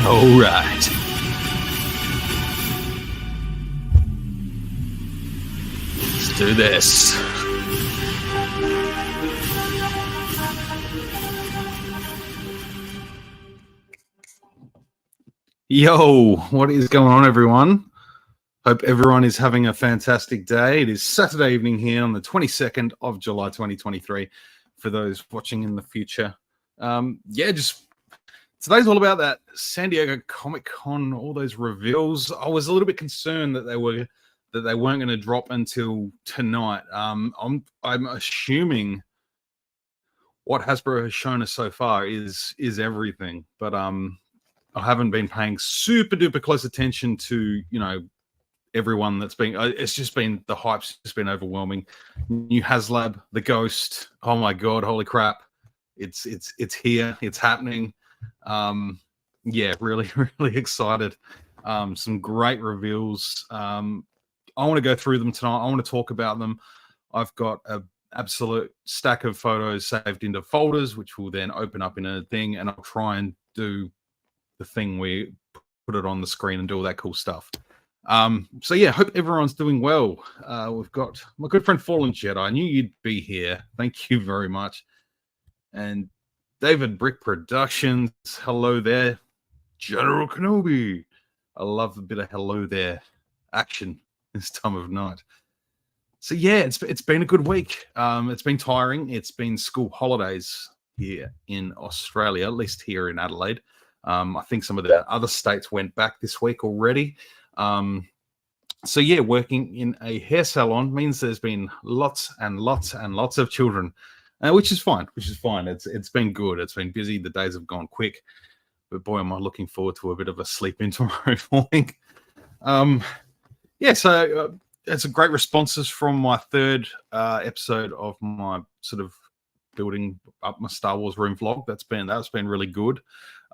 All right. Let's do this. Yo, what is going on, everyone? Hope everyone is having a fantastic day. It is Saturday evening here on the 22nd of July, 2023. For those watching in the future, just today's all about that San Diego Comic-Con, all those reveals. I was a little bit concerned that they weren't going to drop until tonight. I'm assuming what Hasbro has shown us so far is everything, but I haven't been paying super duper close attention to, everyone that's been, it's just been, the hype's just been overwhelming. New HasLab, the Ghost. Oh my God, holy crap. It's here, it's happening. Really, really excited. Some great reveals. I want to go through them tonight. I want to talk about them. I've got a absolute stack of photos saved into folders, which will then open up in a thing, and I'll try and do the thing where you put it on the screen and do all that cool stuff. Hope everyone's doing well. We've got my good friend Fallen Jedi. I knew you'd be here. Thank you very much. And David Brick Productions. Hello there. General Kenobi. I love a bit of hello there action this time of night. So yeah, it's been a good week. It's been tiring. It's been school holidays here in Australia, at least here in Adelaide. I think some of the other states went back this week already. Working in a hair salon means there's been lots and lots and lots of children, which is fine. It's been good. It's been busy. The days have gone quick, but boy, am I looking forward to a bit of a sleep in tomorrow morning. It's a great responses from my third episode of my sort of building up my Star Wars room vlog. That's been really good.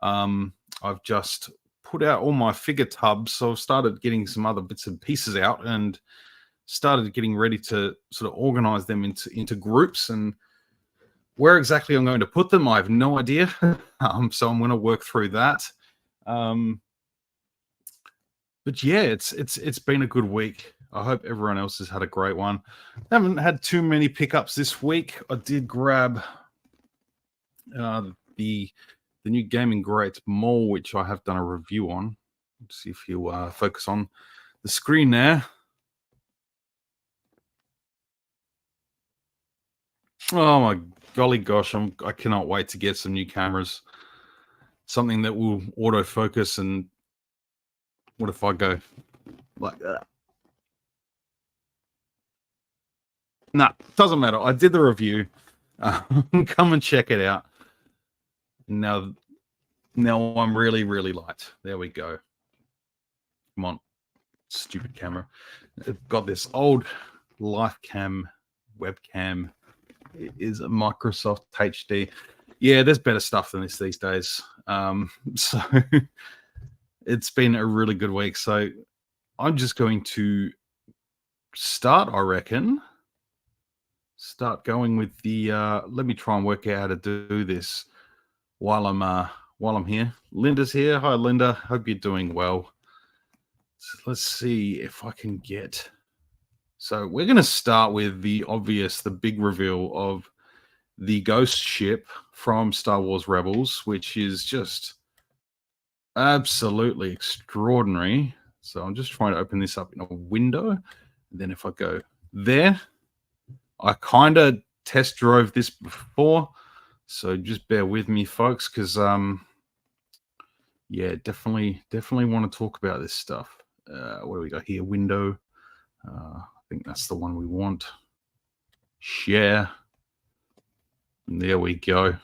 I've just put out all my figure tubs, so I've started getting some other bits and pieces out and started getting ready to sort of organize them into groups. And where exactly I'm going to put them, I have no idea. So I'm going to work through that. It's been a good week. I hope everyone else has had a great one. I haven't had too many pickups this week. I did grab the new Gaming Greats Mall, which I have done a review on. Let's see if you focus on the screen there. Oh my golly gosh, I cannot wait to get some new cameras. Something that will autofocus. And what if I go like that? Nah, doesn't matter. I did the review. Come and check it out. Now I'm really, really light. There we go. Come on, stupid camera. It's got this old LifeCam webcam. It is a Microsoft HD. Yeah, there's better stuff than this these days. So it's been a really good week. So I'm just going to start, I reckon. Start going with the let me try and work out how to do this while I'm here. Linda's here. Hi Linda, hope you're doing well. So let's see if I can get, so we're going to start with the obvious, the big reveal of the ghost ship from Star Wars Rebels, which is just absolutely extraordinary. So I'm just trying to open this up in a window, and then if I go there, I kind of test drove this before, so just bear with me, folks, because definitely want to talk about this stuff. What do we got here? Window. I think that's the one we want. Share. And there we go.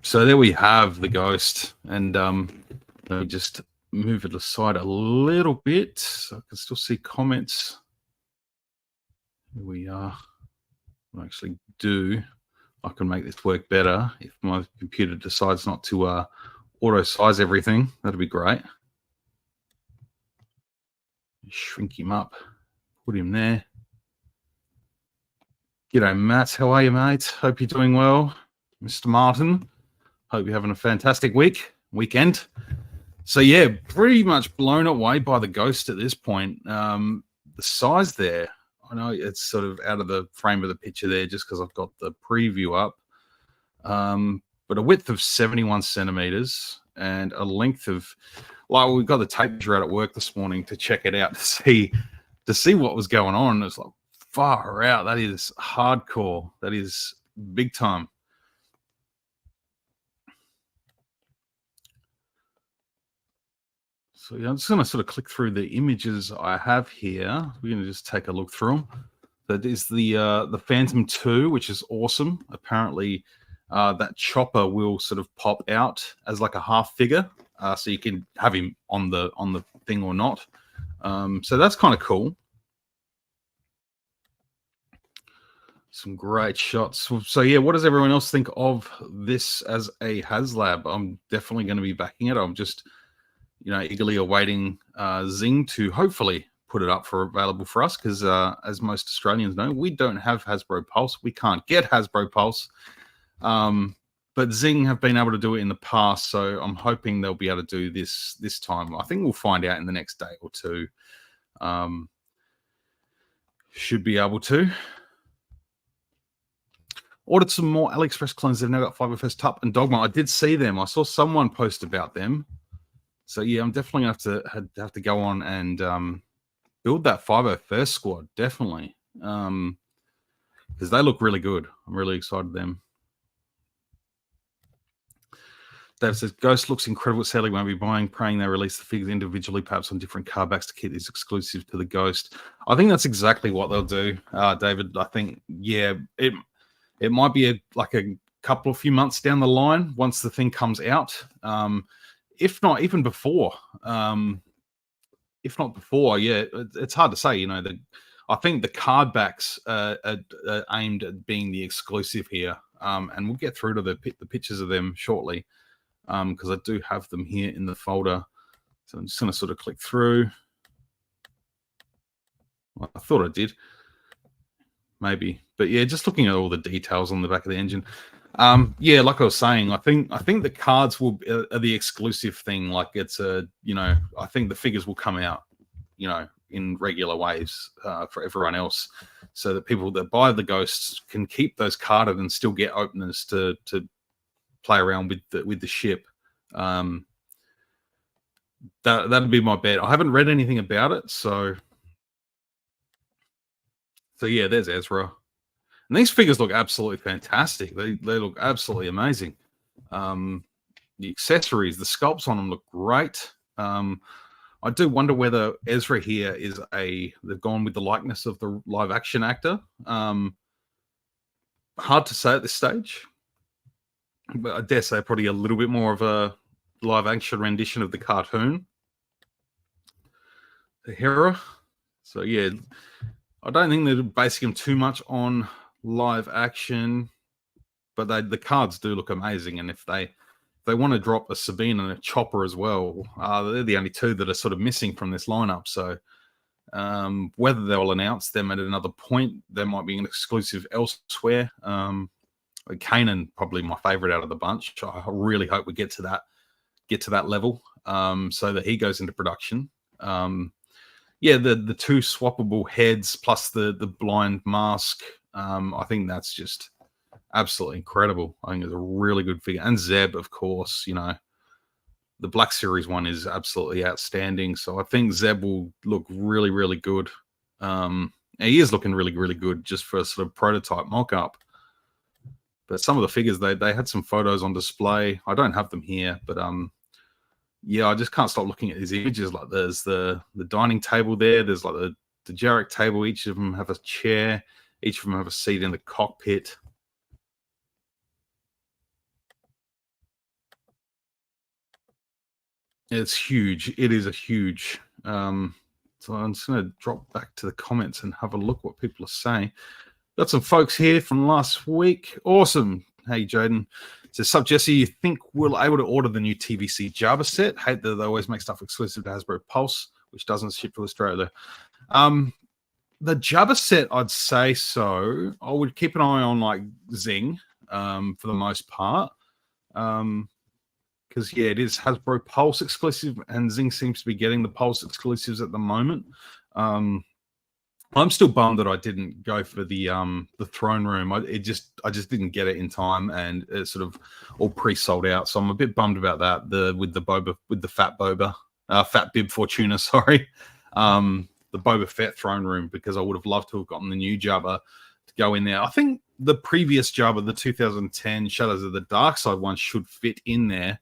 So there we have the ghost, and let me just move it aside a little bit so I can still see comments. Here we are. I actually do. I can make this work better if my computer decides not to auto size everything. That'd be great. Shrink him up, put him there. G'day, Matt. How are you, mate? Hope you're doing well. Mr. Martin, hope you're having a fantastic weekend. So, yeah, pretty much blown away by the Ghost at this point. The size there, I know it's sort of out of the frame of the picture there just because I've got the preview up. But a width of 71 centimeters and a length of, well, we've got the tape measure out at work this morning to check it out to see what was going on. It's like, far out. That is hardcore. That is big time. So yeah, I'm just going to sort of click through the images I have here. We're going to just take a look through them. That is the Phantom 2, which is awesome. Apparently, that chopper will sort of pop out as like a half figure, so you can have him on the thing or not. So that's kind of cool. Some great shots. So yeah, what does everyone else think of this as a HasLab? I'm definitely going to be backing it. I'm just, eagerly awaiting Zing to hopefully put it up for available for us because, as most Australians know, we don't have Hasbro Pulse. We can't get Hasbro Pulse. But Zing have been able to do it in the past, so I'm hoping they'll be able to do this time. I think we'll find out in the next day or two. Should be able to. Ordered some more AliExpress clones. They've now got Fiberfest Tup and Dogma. I did see them. I saw someone post about them. So yeah, I'm definitely gonna have to go on and build that Fiberfest squad. Definitely, because they look really good. I'm really excited them. Dave says Ghost looks incredible. Sadly, won't be buying. Praying they release the figures individually, perhaps on different card backs to keep these exclusive to the Ghost. I think that's exactly what they'll do, David. I think it might be a few months down the line once the thing comes out. If not, even before. If not before, yeah, it's hard to say. I think the card backs are aimed at being the exclusive here, and we'll get through to the pictures of them shortly, because I do have them here in the folder. So I'm just going to sort of click through. Well, I thought I did. Maybe, but yeah, just looking at all the details on the back of the engine. Yeah, like I was saying, I think the cards are the exclusive thing. Like it's I think the figures will come out, in regular waves for everyone else, so that people that buy the Ghosts can keep those carded and still get openers to play around with the ship. That'd be my bet. I haven't read anything about it, so yeah, there's Ezra. And these figures look absolutely fantastic. They look absolutely amazing. The accessories, the sculpts on them look great. I do wonder whether Ezra here they've gone with the likeness of the live action actor. Hard to say at this stage, but I dare say probably a little bit more of a live action rendition of the cartoon. The Hera. So yeah, I don't think they're basing them too much on live action, but the cards do look amazing. And if they want to drop a Sabine and a Chopper as well, they're the only two that are sort of missing from this lineup. So whether they'll announce them at another point, there might be an exclusive elsewhere. Kanan probably my favorite out of the bunch. I really hope we get to that level, so that he goes into production. Yeah, the two swappable heads plus the blind mask. I think that's just absolutely incredible. I think it's a really good figure. And Zeb, of course, the Black Series one is absolutely outstanding. So I think Zeb will look really, really good. He is looking really, really good just for a sort of prototype mock-up. But some of the figures, they had some photos on display. I don't have them here, but yeah, I just can't stop looking at these images. Like there's the dining table there. There's like the Jarek table. Each of them have a chair. Each of them have a seat in the cockpit. It's huge. It is a huge. So I'm just going to drop back to the comments and have a look what people are saying. Got some folks here from last week. Awesome. Hey, Jaden. So, Sup, Jesse, you think we're able to order the new TVC Java set? Hate that they always make stuff exclusive to Hasbro Pulse, which doesn't ship to Australia. The Jabba set, I'd say so. I would keep an eye on like Zing for the most part. Because yeah, it is Hasbro Pulse exclusive, and Zing seems to be getting the Pulse exclusives at the moment. I'm still bummed that I didn't go for the throne room. I just didn't get it in time, and it's sort of all pre-sold out. So I'm a bit bummed about that. With the Fat Bib Fortuna, sorry, the Boba Fett throne room, because I would have loved to have gotten the new Jabba to go in there. I think the previous Jabba, the 2010 Shadows of the Dark Side one, should fit in there.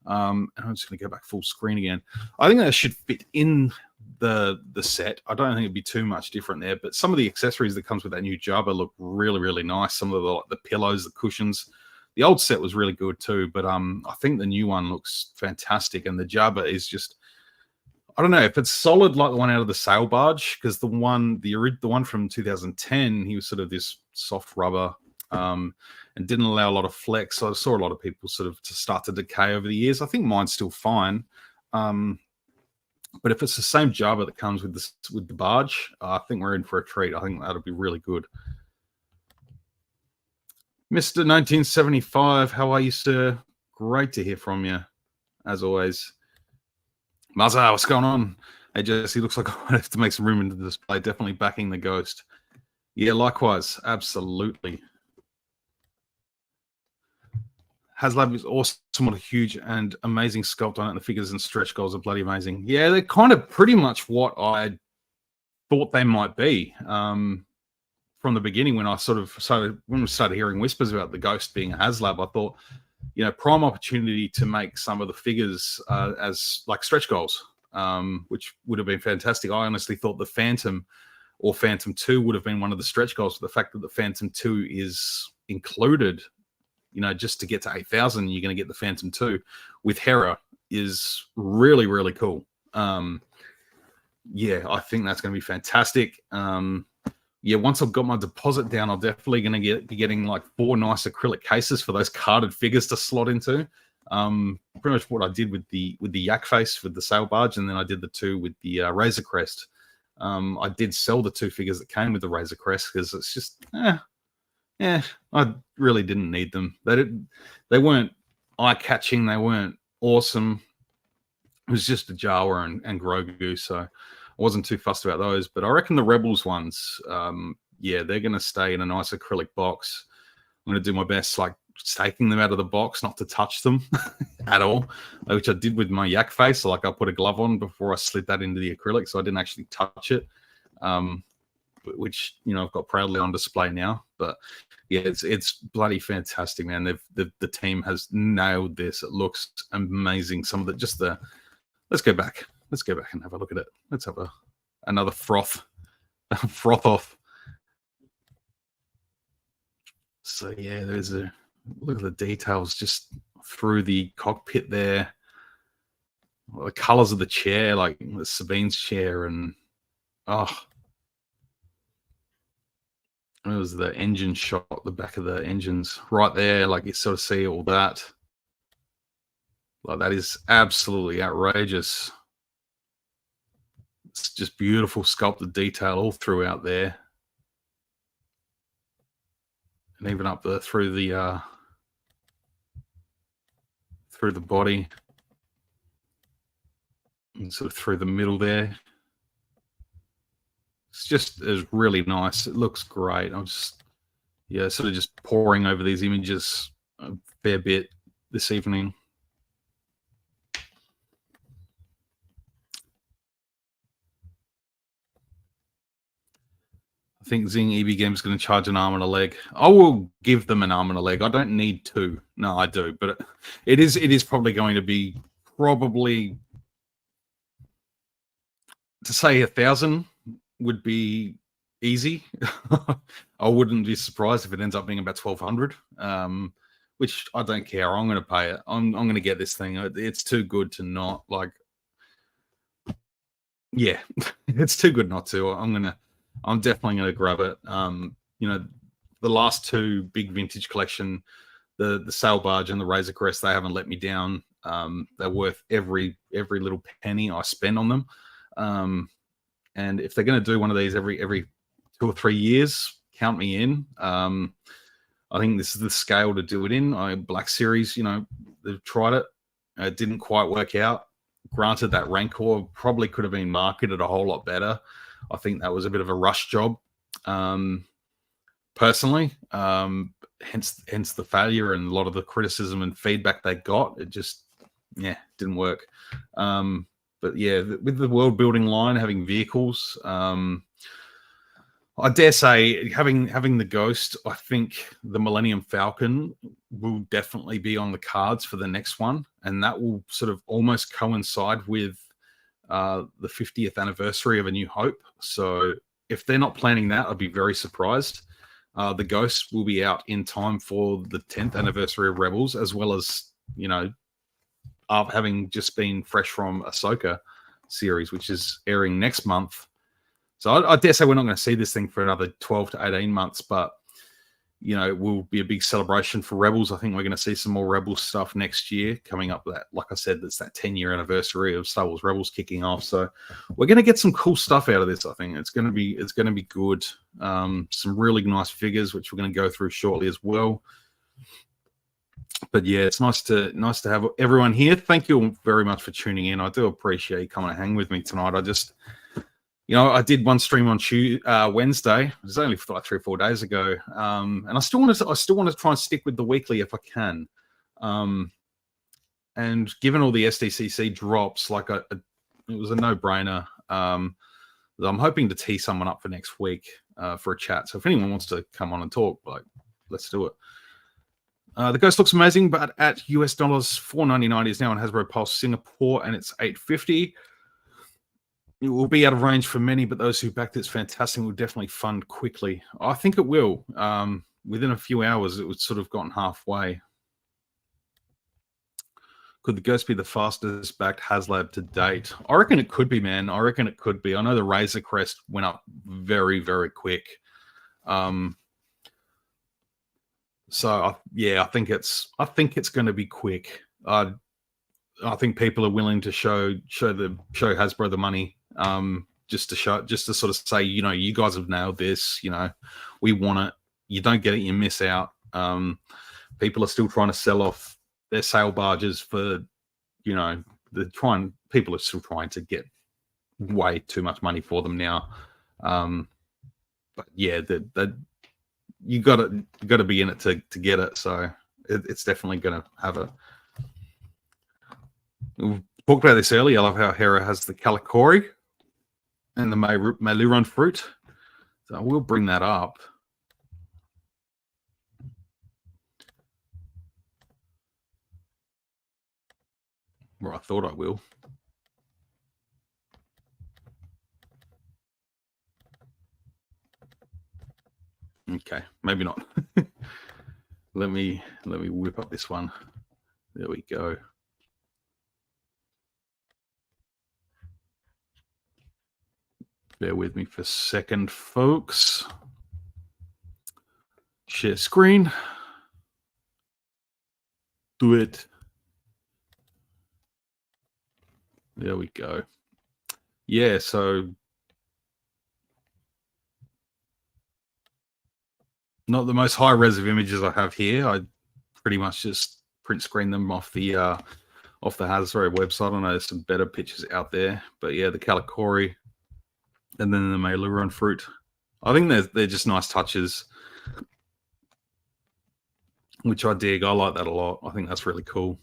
And I'm just going to go back full screen again. I think that should fit in the set. I don't think it'd be too much different there, but some of the accessories that comes with that new Jabba look really, really nice. Some of the pillows, the cushions. The old set was really good too, but I think the new one looks fantastic, and the Jabba is just, I don't know if it's solid like the one out of the sail barge, because the one from 2010, he was sort of this soft rubber and didn't allow a lot of flex. So I saw a lot of people sort of to start to decay over the years. I think mine's still fine. But if it's the same Jabba that comes with the barge, I think we're in for a treat. I think that'll be really good. Mr. 1975, how are you, sir? Great to hear from you, as always. Mazza, what's going on? Hey, Jesse, looks like I have to make some room in the display. Definitely backing the ghost. Yeah, likewise. Absolutely. HasLab is awesome. What a huge and amazing sculpt on it. And the figures and stretch goals are bloody amazing. Yeah, they're kind of pretty much what I thought they might be from the beginning. When we started hearing whispers about the ghost being a HasLab, I thought, prime opportunity to make some of the figures as like stretch goals, which would have been fantastic. I honestly thought the Phantom or Phantom 2 would have been one of the stretch goals. The fact that the Phantom 2 is included, just to get to 8,000, you're going to get the Phantom 2 with Hera is really, really cool. Yeah, I think that's going to be fantastic. Yeah, once I've got my deposit down, I'm definitely going to be getting like 4 nice acrylic cases for those carded figures to slot into. Pretty much what I did with the Yak Face with the sail barge, and then I did the 2 with the Razor Crest. I did sell the 2 figures that came with the Razor Crest because it's just, I really didn't need them. They weren't eye-catching. They weren't awesome. It was just a Jawa and Grogu, so I wasn't too fussed about those. But I reckon the Rebels ones, they're going to stay in a nice acrylic box. I'm going to do my best, like taking them out of the box, not to touch them at all, which I did with my Yak Face. Like I put a glove on before I slid that into the acrylic, so I didn't actually touch it. Which I've got proudly on display now. But yeah, it's bloody fantastic, man. The team has nailed this. It looks amazing. Some of let's go back and have a look at it. Let's have another froth off. So yeah, there's a look at the details just through the cockpit there. The colors of the chair, like Sabine's chair, and it was the engine shot, the back of the engines right there. Like you sort of see all that. Like that is absolutely outrageous. It's just beautiful sculpted detail all throughout there. And even up through the body. And sort of through the middle there. It's really nice. It looks great. I'm just, sort of just poring over these images a fair bit this evening. I think Zing EB Games is going to charge an arm and a leg. I will give them an arm and a leg. I don't need 2. No, I do, but it is probably going to be to say 1,000 would be easy. I wouldn't be surprised if it ends up being about 1,200, which I don't care. I'm going to pay it. I'm going to get this thing. It's too good to not, like, yeah, it's too good not to. I'm definitely going to grab it. The last 2 big vintage collection, the sail barge and the Razor Crest, they haven't let me down. They're worth every little penny I spend on them. And if they're going to do one of these every 2 or 3 years, count me in. I think this is the scale to do it in. Black Series, they've tried it. It didn't quite work out. Granted, that Rancor probably could have been marketed a whole lot better. I think that was a bit of a rush job, personally. Hence the failure and a lot of the criticism and feedback they got. It just, didn't work. But yeah, with the world building line, having vehicles, I dare say having the Ghost, I think the Millennium Falcon will definitely be on the cards for the next one, and that will sort of almost coincide with the 50th anniversary of A New Hope. So if they're not planning that, I'd be very surprised. The Ghost will be out in time for the 10th anniversary of Rebels, as well as, having just been fresh from Ahsoka series, which is airing next month. So I dare say we're not going to see this thing for another 12 to 18 months, but, it will be a big celebration for Rebels. I think we're going to see some more Rebels stuff next year coming up. That, like I said, that's that 10-year anniversary of Star Wars Rebels kicking off. So we're going to get some cool stuff out of this. I think it's going to be good. Some really nice figures, which we're going to go through shortly as well. But yeah, it's nice to have everyone here. Thank you all very much for tuning in. I do appreciate you coming to hang with me tonight. I just, I did one stream on Wednesday. It was only like 3 or 4 days ago, and I still want to try and stick with the weekly if I can. And given all the SDCC drops, it was a no-brainer. I'm hoping to tee someone up for next week for a chat. So if anyone wants to come on and talk, let's do it. The Ghost looks amazing, but at US dollars $4.99 is now on Hasbro Pulse Singapore, and it's $8.50. It will be out of range for many, but those who backed it's fantastic will definitely fund quickly. I think it will. Within a few hours, it was sort of gotten halfway. Could the Ghost be the fastest backed HasLab to date? I reckon it could be, man. I reckon it could be. I know the Razor Crest went up very, very quick. So I think it's going to be quick. I think people are willing to show Hasbro the money, just to sort of say, you guys have nailed this. We want it. You don't get it, you miss out. People are still trying to sell off their sail barges for, people are still trying to get way too much money for them now. But yeah, you got to be in it to get it. So it's definitely going to have it. We talked about this earlier. I love how Hera has the Calicori and the Maluron fruit. So I will bring that up. Or I thought I will. Okay, maybe not. let me whip up this one. There we go. Bear with me for a second, folks. Share screen. Do it. There we go. Yeah, so not the most high res of images I have here. I pretty much just print screen them off the Hasbro website. I know there's some better pictures out there, but yeah, the Calicori and then the Maluron fruit. I think they're just nice touches, which I dig. I like that a lot. I think that's really cool.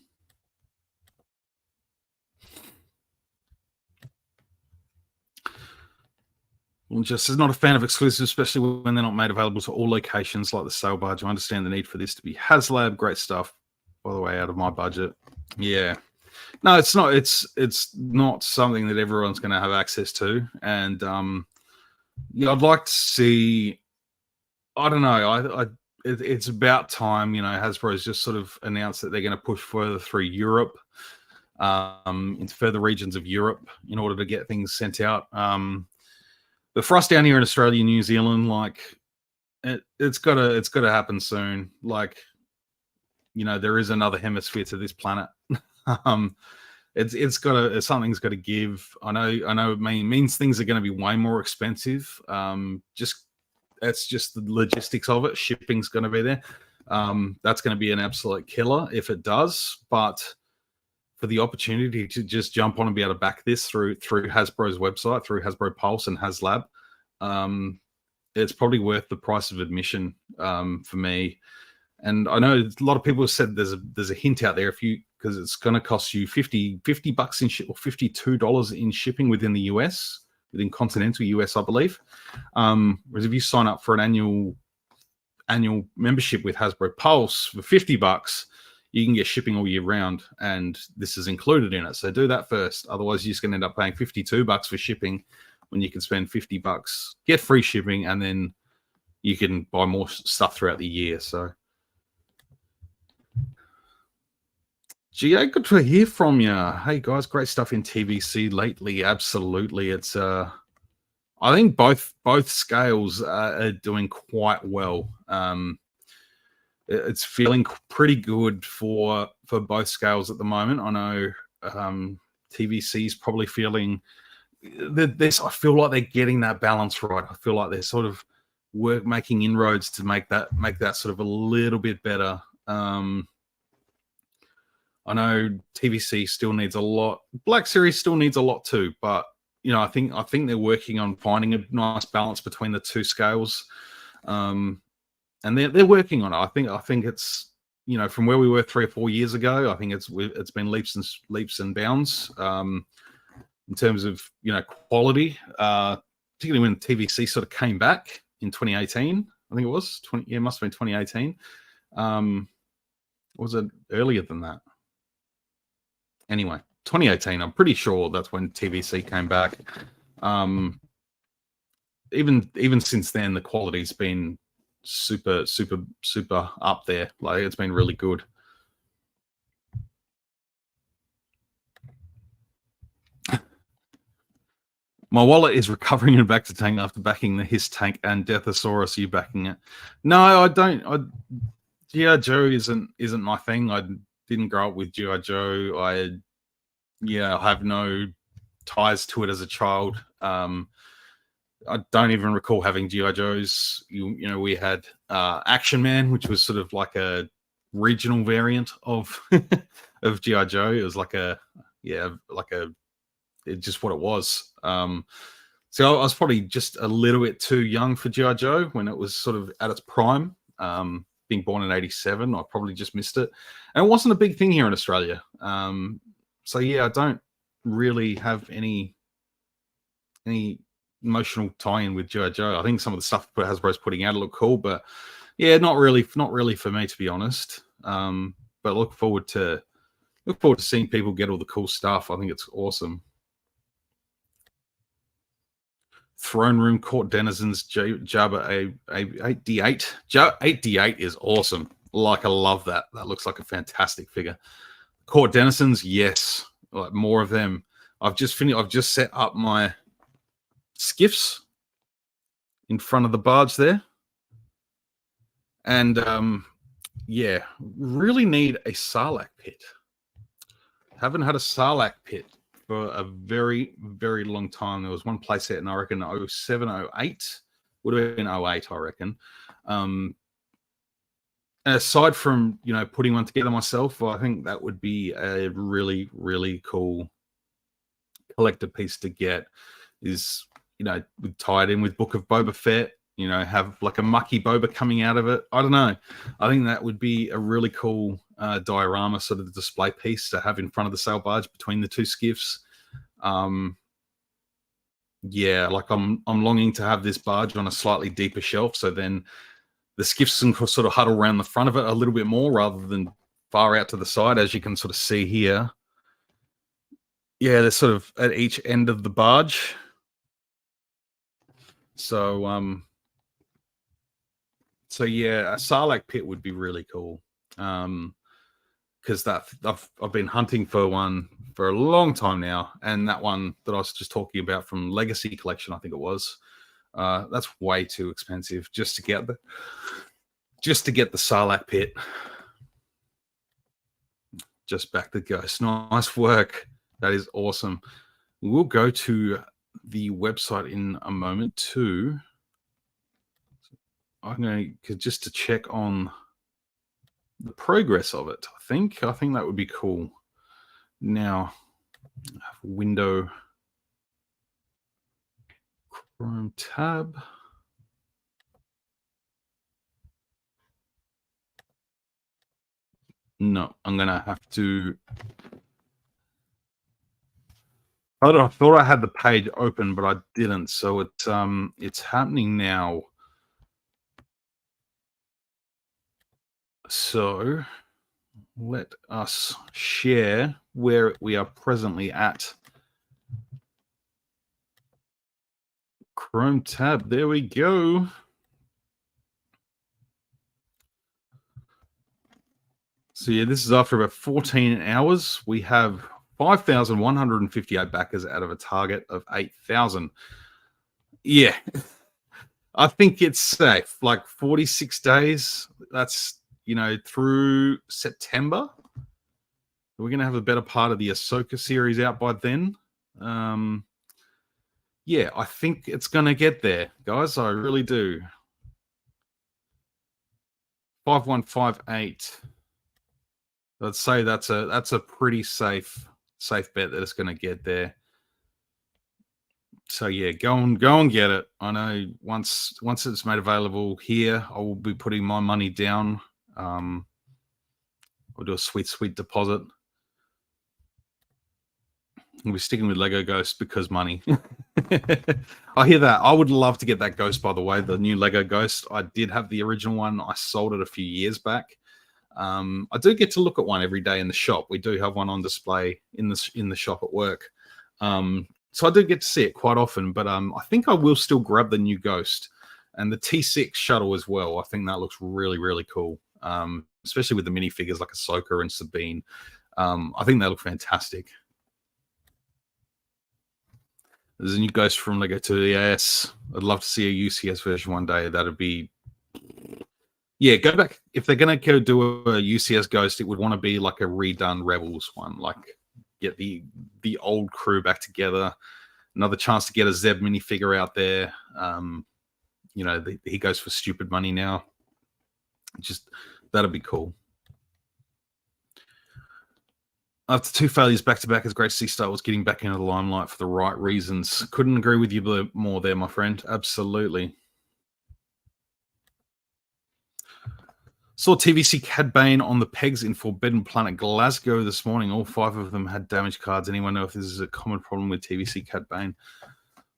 Just is not a fan of exclusives, especially when they're not made available to all locations like the sail barge. I understand the need for this to be HasLab. Great stuff, by the way, out of my budget. Yeah. No, it's not. It's not something that everyone's going to have access to. And I'd like to see, I don't know, it's about time, Hasbro's just sort of announced that they're going to push further through Europe, into further regions of Europe in order to get things sent out. But for us down here in Australia, New Zealand, it's got to happen soon. There is another hemisphere to this planet. Something's got to give. I know. It means things are going to be way more expensive. Just that's just the logistics of it. Shipping's going to be there. That's going to be an absolute killer if it does. But for the opportunity to just jump on and be able to back this through Hasbro's website, through Hasbro Pulse and HasLab, it's probably worth the price of admission for me. And I know a lot of people have said there's a hint out there because it's going to cost you $50 in ship or $52 in shipping within the US, within continental US, I believe. Whereas if you sign up for an annual membership with Hasbro Pulse for $50, you can get shipping all year round, and this is included in it. So do that first. Otherwise, you're just going to end up paying $52 for shipping when you can spend $50, get free shipping, and then you can buy more stuff throughout the year. So, GA, good to hear from you. Hey guys, great stuff in TVC lately. Absolutely, it's I think both scales are doing quite well. It's feeling pretty good for both scales at the moment. I know TVC is probably feeling this. I feel like they're getting that balance right. I feel like they're sort of making inroads to make that sort of a little bit better. I know TVC still needs a lot. Black Series still needs a lot too, but you know, I think they're working on finding a nice balance between the two scales. And they're working on it. I think it's, you know, from where we were 3 or 4 years ago, I think it's been leaps and bounds in terms of, you know, quality, particularly when TVC sort of came back in 2018. I think it was it must have been 2018. Was it earlier than that? Anyway, 2018. I'm pretty sure that's when TVC came back. Even since then, the quality's been super up there. Like, it's been really good. My wallet is recovering and back to tank after backing the Hiss tank and Deathosaurus. Are you backing it? No, I don't. G.I. Joe isn't my thing. I didn't grow up with G.I. Joe. I have no ties to it as a child. I don't even recall having G.I. Joes. You know, we had Action Man, which was sort of like a regional variant of of G.I. Joe. It was it's just what it was. So I was probably just a little bit too young for G.I. Joe when it was sort of at its prime. Being born in '87, I probably just missed it. And it wasn't a big thing here in Australia. So yeah, I don't really have any emotional tie-in with G.I. Joe. I think some of the stuff Hasbro's putting out look cool, but yeah, not really for me, to be honest. But look forward to seeing people get all the cool stuff. I think it's awesome. Throne Room Court Denizens Jabba 8D8. 8D8 is awesome. Like, I love that. That looks like a fantastic figure. Court Denizens, yes. Like, more of them. I've just set up my skiffs in front of the barge there. And yeah, really need a Sarlacc pit. Haven't had a Sarlacc pit for a very, very long time. There was one playset in, I reckon, 07, 08. Would have been 08, I reckon. And aside from, you know, putting one together myself, I think that would be a really, really cool collector piece to get. Is, you know, tie it in with Book of Boba Fett, you know, have like a mucky Boba coming out of it. I don't know. I think that would be a really cool diorama sort of display piece to have in front of the sail barge between the two skiffs. Yeah, like I'm longing to have this barge on a slightly deeper shelf, so then the skiffs can sort of huddle around the front of it a little bit more rather than far out to the side, as you can sort of see here. Yeah, they're sort of at each end of the barge. So yeah, a Sarlacc pit would be really cool. Because that I've been hunting for one for a long time now, and that one that I was just talking about from Legacy Collection, I think it was, that's way too expensive just to get the Sarlacc pit. Just back the ghost. Nice work. That is awesome. We'll go to the website in a moment too. I'm going to just to check on the progress of it. I think that would be cool. Now, window, Chrome tab. No, I'm gonna have to. I thought I had the page open, but I didn't. So it's happening now. So let us share where we are presently at. Chrome tab. There we go. So yeah, this is after about 14 hours. We have 5,158 backers out of a target of 8,000. Yeah, I think it's safe. Like 46 days. That's, through September. We're going to have a better part of the Ahsoka series out by then. Yeah, I think it's going to get there, guys. I really do. 5158. Let's say that's a pretty safe bet that it's going to get there. So yeah, go and get it. I know once it's made available here, I will be putting my money down. I'll do a sweet deposit. We're sticking with Lego Ghost because money. I hear that. I would love to get that Ghost, by the way, the new Lego Ghost. I did have the original one. I sold it a few years back. I do get to look at one every day in the shop. We do have one on display in the shop at work. So I do get to see it quite often, but I think I will still grab the new Ghost and the T6 shuttle as well. I think that looks really, really cool, especially with the minifigures like Ahsoka and Sabine. I think they look fantastic. There's a new Ghost from Lego 2EAS. I'd love to see a UCS version one day. That'd be... Yeah, go back. If they're going to go do a UCS Ghost, it would want to be like a redone Rebels one. Like, get the old crew back together. Another chance to get a Zeb minifigure out there. He goes for stupid money now. Just, that'd be cool. After two failures back-to-back, it's great to see Star Wars getting back into the limelight for the right reasons. Couldn't agree with you more there, my friend. Absolutely. Saw TVC Cad Bane on the pegs in Forbidden Planet Glasgow this morning. All 5 of them had damaged cards. Anyone know if this is a common problem with TVC Cad Bane?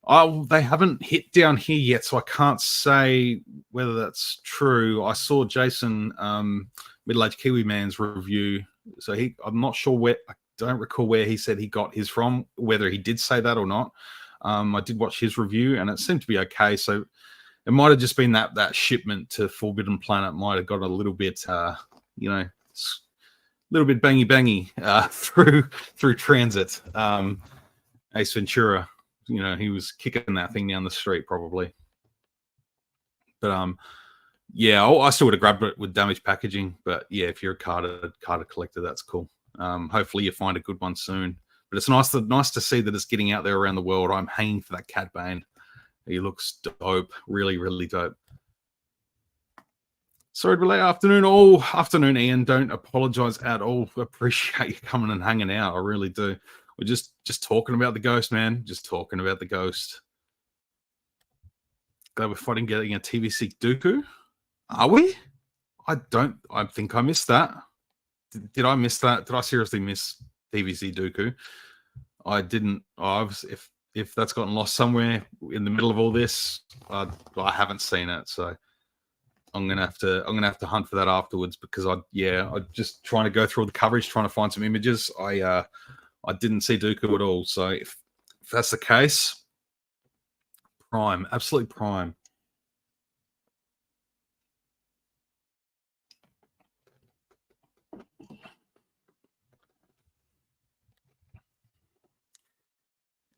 Oh, they haven't hit down here yet, so I can't say whether that's true. I saw Jason, Middle-Aged Kiwi Man's review. So I'm not sure where, I don't recall where he said he got his from, whether he did say that or not. I did watch his review and it seemed to be okay. So it might have just been that shipment to Forbidden Planet might have got a little bit, a little bit bangy through transit. Ace Ventura, he was kicking that thing down the street probably. But yeah, I still would have grabbed it with damaged packaging. But yeah, if you're a carded collector, that's cool. Hopefully you find a good one soon. But it's nice to see that it's getting out there around the world. I'm hanging for that Cad Bane. He looks dope, really, really dope. Sorry to be late. Afternoon, Ian. Don't apologize at all. Appreciate you coming and hanging out. I really do. We're just talking about the Ghost, man. Just talking about the Ghost. Glad we're fighting getting a TVC Dooku. Are we? I think I missed that. Did I miss that? Did I seriously miss TVC Dooku? I didn't. If that's gotten lost somewhere in the middle of all this, I haven't seen it. So I'm gonna have to hunt for that afterwards because I'm just trying to go through all the coverage, trying to find some images. I didn't see Dooku at all. So if that's the case, prime, absolutely prime.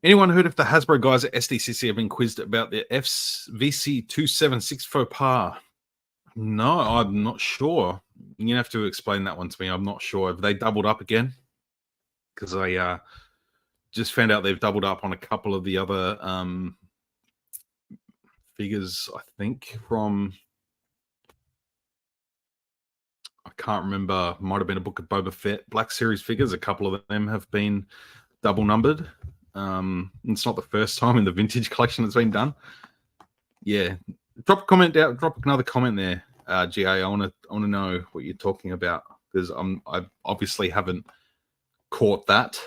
Anyone heard if the Hasbro guys at SDCC have been quizzed about their FVC276 faux pas? No, I'm not sure. You have to explain that one to me. I'm not sure. Have they doubled up again? Because I just found out they've doubled up on a couple of the other figures, I think, from I can't remember. Might have been a Book of Boba Fett Black Series figures. A couple of them have been double numbered. It's not the first time in the vintage collection it's been done. Yeah, drop a comment down. Drop another comment there, GA. I want to know what you're talking about, because I obviously haven't caught that.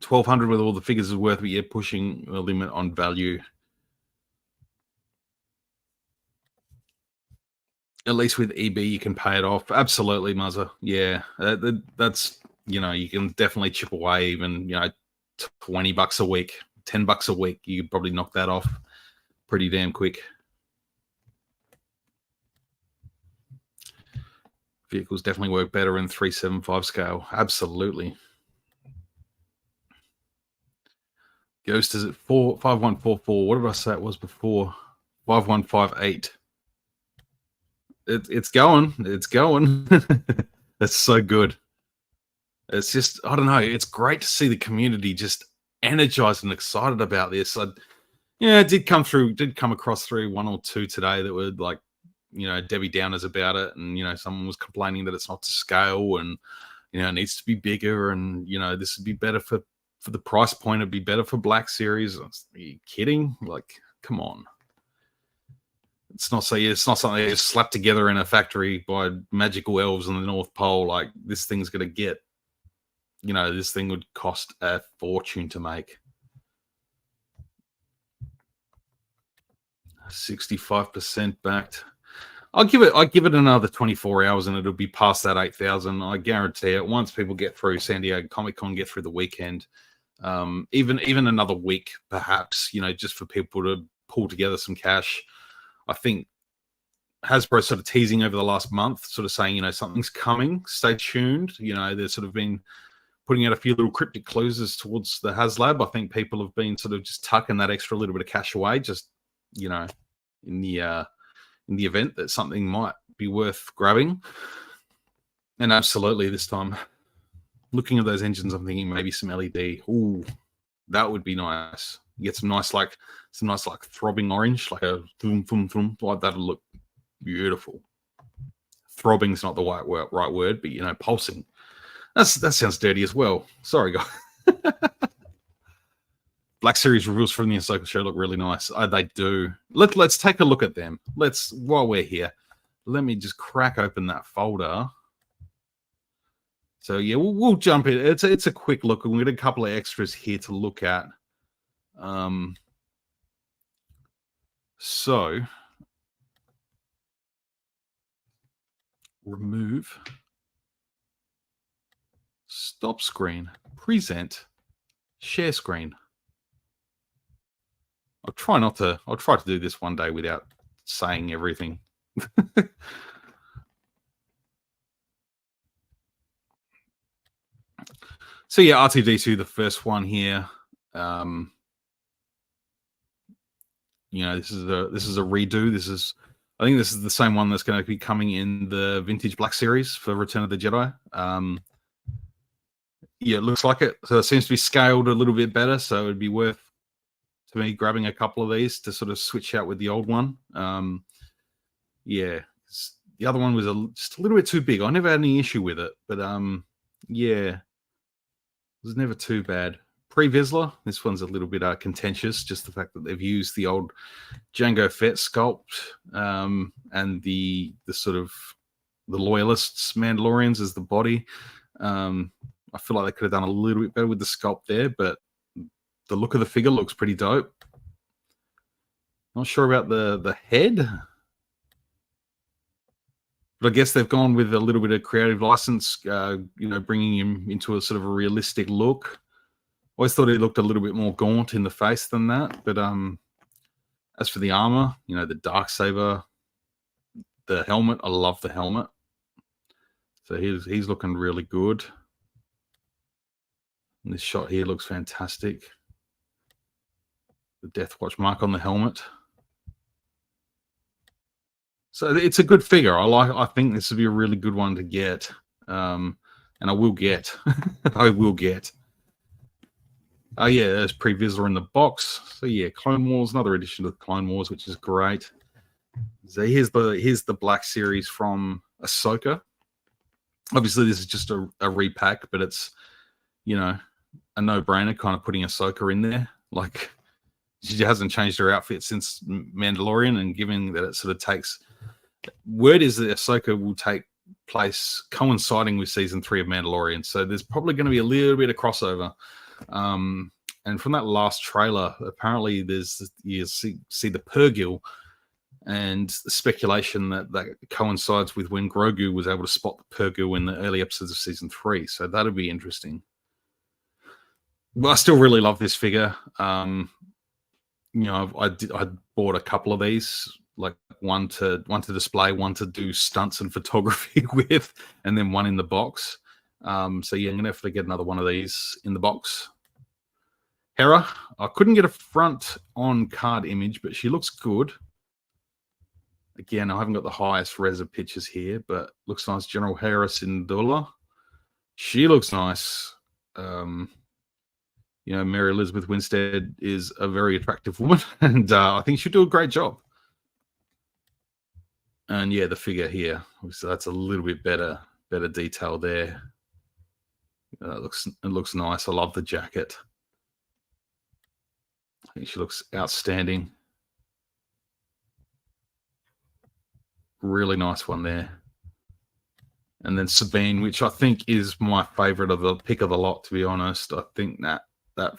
1,200 with all the figures is worth, but you're pushing a limit on value. At least with EB, you can pay it off. Absolutely, Muzzer. Yeah, that's, you know, you can definitely chip away even, you know, $20 a week, $10 a week. You could probably knock that off pretty damn quick. Vehicles definitely work better in 375 scale. Absolutely. Ghost is at 5144. What did I say it was before? 5158. It's going. It's going. That's so good. It's just, I don't know. It's great to see the community just energized and excited about this. It did come across through one or two today that were like, you know, Debbie Downers about it, and you know, someone was complaining that it's not to scale, and you know, it needs to be bigger, and you know, this would be better for the price point. It'd be better for Black Series. Are you kidding? Like, come on. It's not something they just slapped together in a factory by magical elves in the North Pole. Like, this thing's gonna get, you know, this thing would cost a fortune to make. 65% backed. I'll give it another 24 hours and it'll be past that 8,000. I guarantee it. Once people get through San Diego Comic-Con, get through the weekend, even another week, perhaps, you know, just for people to pull together some cash. I think Hasbro sort of teasing over the last month, sort of saying, you know, something's coming. Stay tuned. You know, they've sort of been putting out a few little cryptic clues towards the HasLab. I think people have been sort of just tucking that extra little bit of cash away, just, you know, in the event that something might be worth grabbing. And absolutely, this time, looking at those engines, I'm thinking maybe some LED. Ooh, that would be nice. You get some nice like throbbing orange, like a thum thum thum, like that'll look beautiful. Throbbing's not the right word, but you know, pulsing. That sounds dirty as well. Sorry, guys. Black Series reveals from the Ahsoka show look really nice. They do. Let's take a look at them. While we're here, let me just crack open that folder. So yeah, we'll jump in. It's a quick look. We've got a couple of extras here to look at. So remove, stop screen, present, share screen. I'll try to do this one day without saying everything. So yeah, R2D2, the first one here. You know, this is a redo. I think this is the same one that's going to be coming in the vintage Black Series for Return of the Jedi. Yeah, it looks like it. So it seems to be scaled a little bit better. So it'd be worth to me grabbing a couple of these to sort of switch out with the old one. Yeah, the other one was just a little bit too big. I never had any issue with it, but yeah, it was never too bad. Pre-Vizsla, this one's a little bit contentious, just the fact that they've used the old Jango Fett sculpt and the sort of the Loyalists Mandalorians as the body. I feel like they could have done a little bit better with the sculpt there, but the look of the figure looks pretty dope. Not sure about the head, but I guess they've gone with a little bit of creative license, you know, bringing him into a sort of a realistic look. Always thought he looked a little bit more gaunt in the face than that. But as for the armor, you know, the Darksaber, the helmet, I love the helmet. So he's looking really good. And this shot here looks fantastic. The Death Watch mark on the helmet. So it's a good figure. I think this would be a really good one to get. And I will get. I will get. Oh yeah, there's Pre-Vizsla in the box. So yeah, Clone Wars, another edition of the Clone Wars, which is great. So here's the Black Series from Ahsoka. Obviously, this is just a repack, but it's, you know, a no-brainer kind of putting Ahsoka in there. Like, she hasn't changed her outfit since Mandalorian, and given that it sort of takes, word is that Ahsoka will take place coinciding with season 3 of Mandalorian, so there's probably going to be a little bit of crossover. And from that last trailer, apparently you see the Purrgil, and the speculation that coincides with when Grogu was able to spot the Purrgil in the early episodes of season 3. So that'll be interesting. Well, I still really love this figure. You know, I bought a couple of these, like one to display, one to do stunts and photography with, and then one in the box. So yeah, I'm gonna have to get another one of these in the box. Hera, I couldn't get a front on card image, but she looks good. Again, I haven't got the highest res of pictures here, but looks nice. General Hera Syndulla. She looks nice. You know, Mary Elizabeth Winstead is a very attractive woman, and I think she'll do a great job. And yeah, the figure here, so that's a little bit better detail there. It looks nice. I love the jacket. I think she looks outstanding. Really nice one there. And then Sabine, which I think is my favorite of the pick of the lot, to be honest. I think that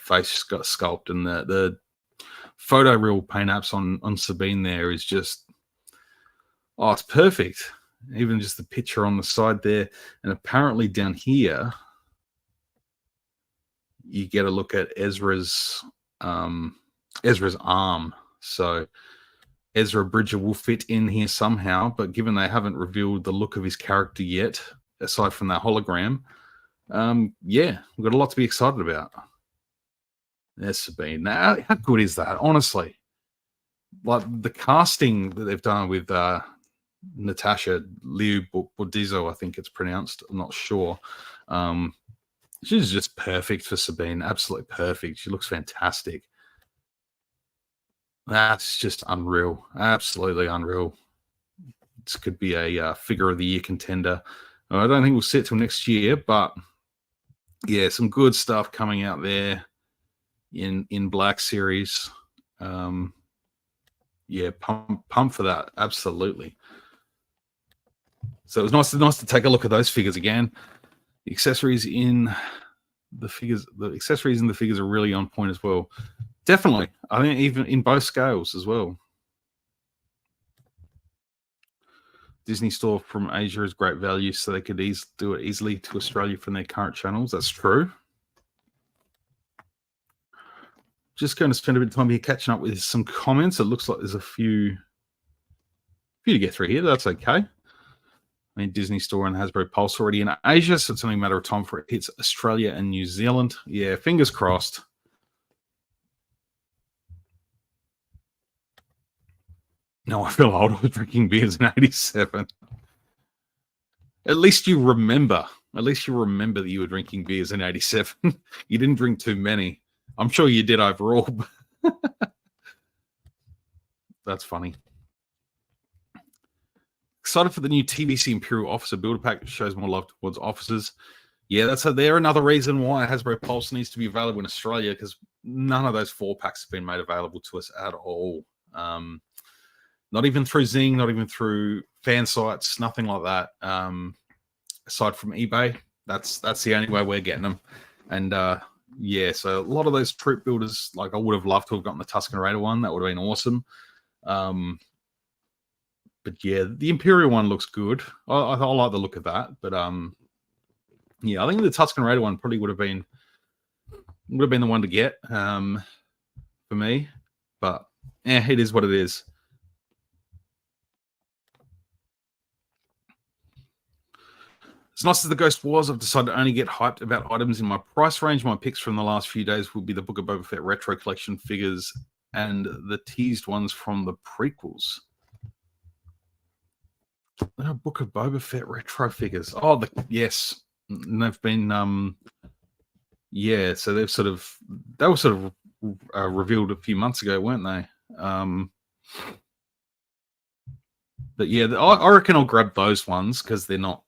face got sculpt, and the photo real paint apps on Sabine there is just, oh, it's perfect. Even just the picture on the side there. And apparently down here, you get a look at Ezra's arm. So Ezra Bridger will fit in here somehow, but given they haven't revealed the look of his character yet, aside from that hologram, yeah, we've got a lot to be excited about. There's Sabine. Now, how good is that? Honestly, like the casting that they've done with Natasha Liu Bordizzo, I think it's pronounced. I'm not sure. She's just perfect for Sabine. Absolutely perfect. She looks fantastic. That's just unreal. Absolutely unreal. This could be a figure of the year contender. I don't think we'll sit till next year, but yeah, some good stuff coming out there in Black Series. Yeah, pump for that. Absolutely. So it was nice to take a look at those figures again. The accessories in the figures are really on point as well. Definitely. I think even in both scales as well. Disney Store from Asia is great value, so they could do it easily to Australia from their current channels. That's true. Just going to spend a bit of time here catching up with some comments. It looks like there's a few to get through here. That's okay. I mean, Disney Store and Hasbro Pulse already in Asia, so it's only a matter of time before it hits Australia and New Zealand. Yeah, fingers crossed. No, I feel old. I was drinking beers in 87. At least you remember. At least you remember that you were drinking beers in 87. You didn't drink too many. I'm sure you did overall. That's funny. Excited for the new TVC Imperial Officer Builder Pack. It shows more love towards officers. Yeah, they're another reason why Hasbro Pulse needs to be available in Australia, because none of those 4-packs have been made available to us at all. Not even through Zing, not even through fan sites, nothing like that. Aside from eBay, that's the only way we're getting them. And yeah, so a lot of those troop builders, like I would have loved to have gotten the Tusken Raider one. That would have been awesome. But yeah, the Imperial one looks good. I like the look of that. But yeah, I think the Tusken Raider one probably would have been the one to get for me. But yeah, it is what it is. As nice as the Ghost was, I've decided to only get hyped about items in my price range. My picks from the last few days will be the Book of Boba Fett Retro Collection figures and the teased ones from the prequels. Book of Boba Fett Retro figures. Oh, yes. And they've been, yeah, so they were sort of revealed a few months ago, weren't they? But yeah, I reckon I'll grab those ones because they're not,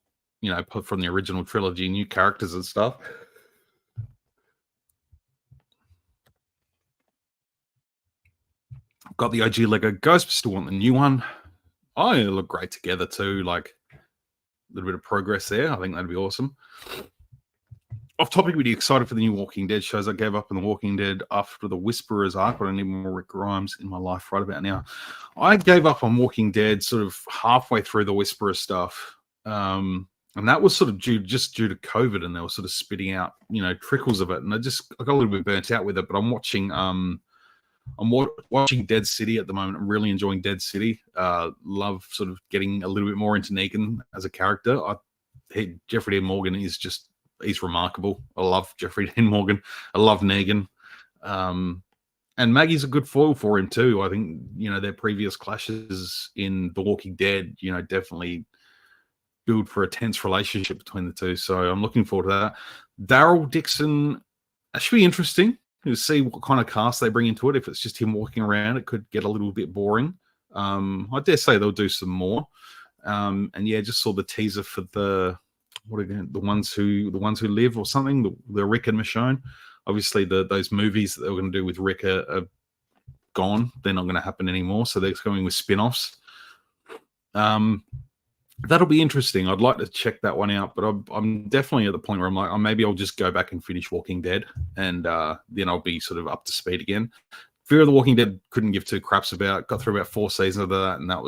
put from the original trilogy, new characters and stuff. Got the OG Lego Ghost, still want the new one. Oh, they look great together too. Like a little bit of progress there. I think that'd be awesome. Off topic, really excited for the new Walking Dead shows. I gave up on the Walking Dead after the Whisperers arc, but I need more Rick Grimes in my life right about now. I gave up on Walking Dead sort of halfway through the Whisperer stuff. And that was sort of due to COVID, and they were sort of spitting out, trickles of it. And I got a little bit burnt out with it, but I'm watching watching Dead City at the moment. I'm really enjoying Dead City. Love sort of getting a little bit more into Negan as a character. Jeffrey Dean Morgan is just, he's remarkable. I love Jeffrey Dean Morgan. I love Negan. And Maggie's a good foil for him too. I think, their previous clashes in The Walking Dead, definitely build for a tense relationship between the two. So I'm looking forward to that. Daryl Dixon, that should be interesting to see what kind of cast they bring into it. If it's just him walking around, it could get a little bit boring. I dare say they'll do some more. And yeah, just saw the teaser for the ones who live or something, the Rick and Michonne. Obviously, those movies that they were going to do with Rick are gone. They're not going to happen anymore. So they're going with spin-offs. That'll be interesting. I'd like to check that one out, but I'm definitely at the point where I'm like, maybe I'll just go back and finish Walking Dead, and then I'll be sort of up to speed again. Fear of the Walking Dead couldn't give two craps about. Got through about 4 seasons of that, and that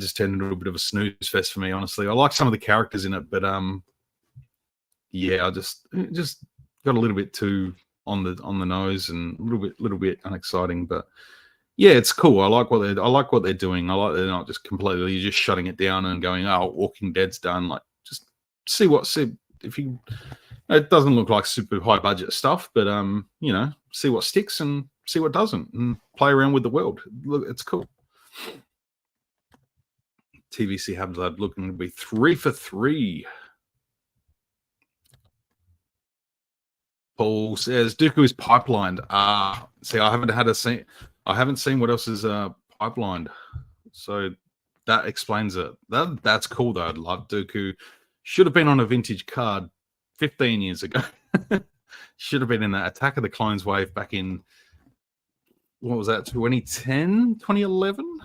just turned into a bit of a snooze fest for me, honestly. I like some of the characters in it, but yeah, I just got a little bit too on the nose and a little bit unexciting, but yeah, it's cool. I like what they're doing. I like they're not just completely just shutting it down and going, "Oh, Walking Dead's done." Like, just see if you. It doesn't look like super high budget stuff, but see what sticks and see what doesn't, and play around with the world. Look, it's cool. TVC Habzad looking to be 3 for 3. Paul says Dooku is pipelined. See, I haven't seen what else is pipelined, so that explains it. That's cool though. I'd love Dooku. Should have been on a vintage card 15 years ago. Should have been in that Attack of the Clones wave back in, what was that, 2010, 2011?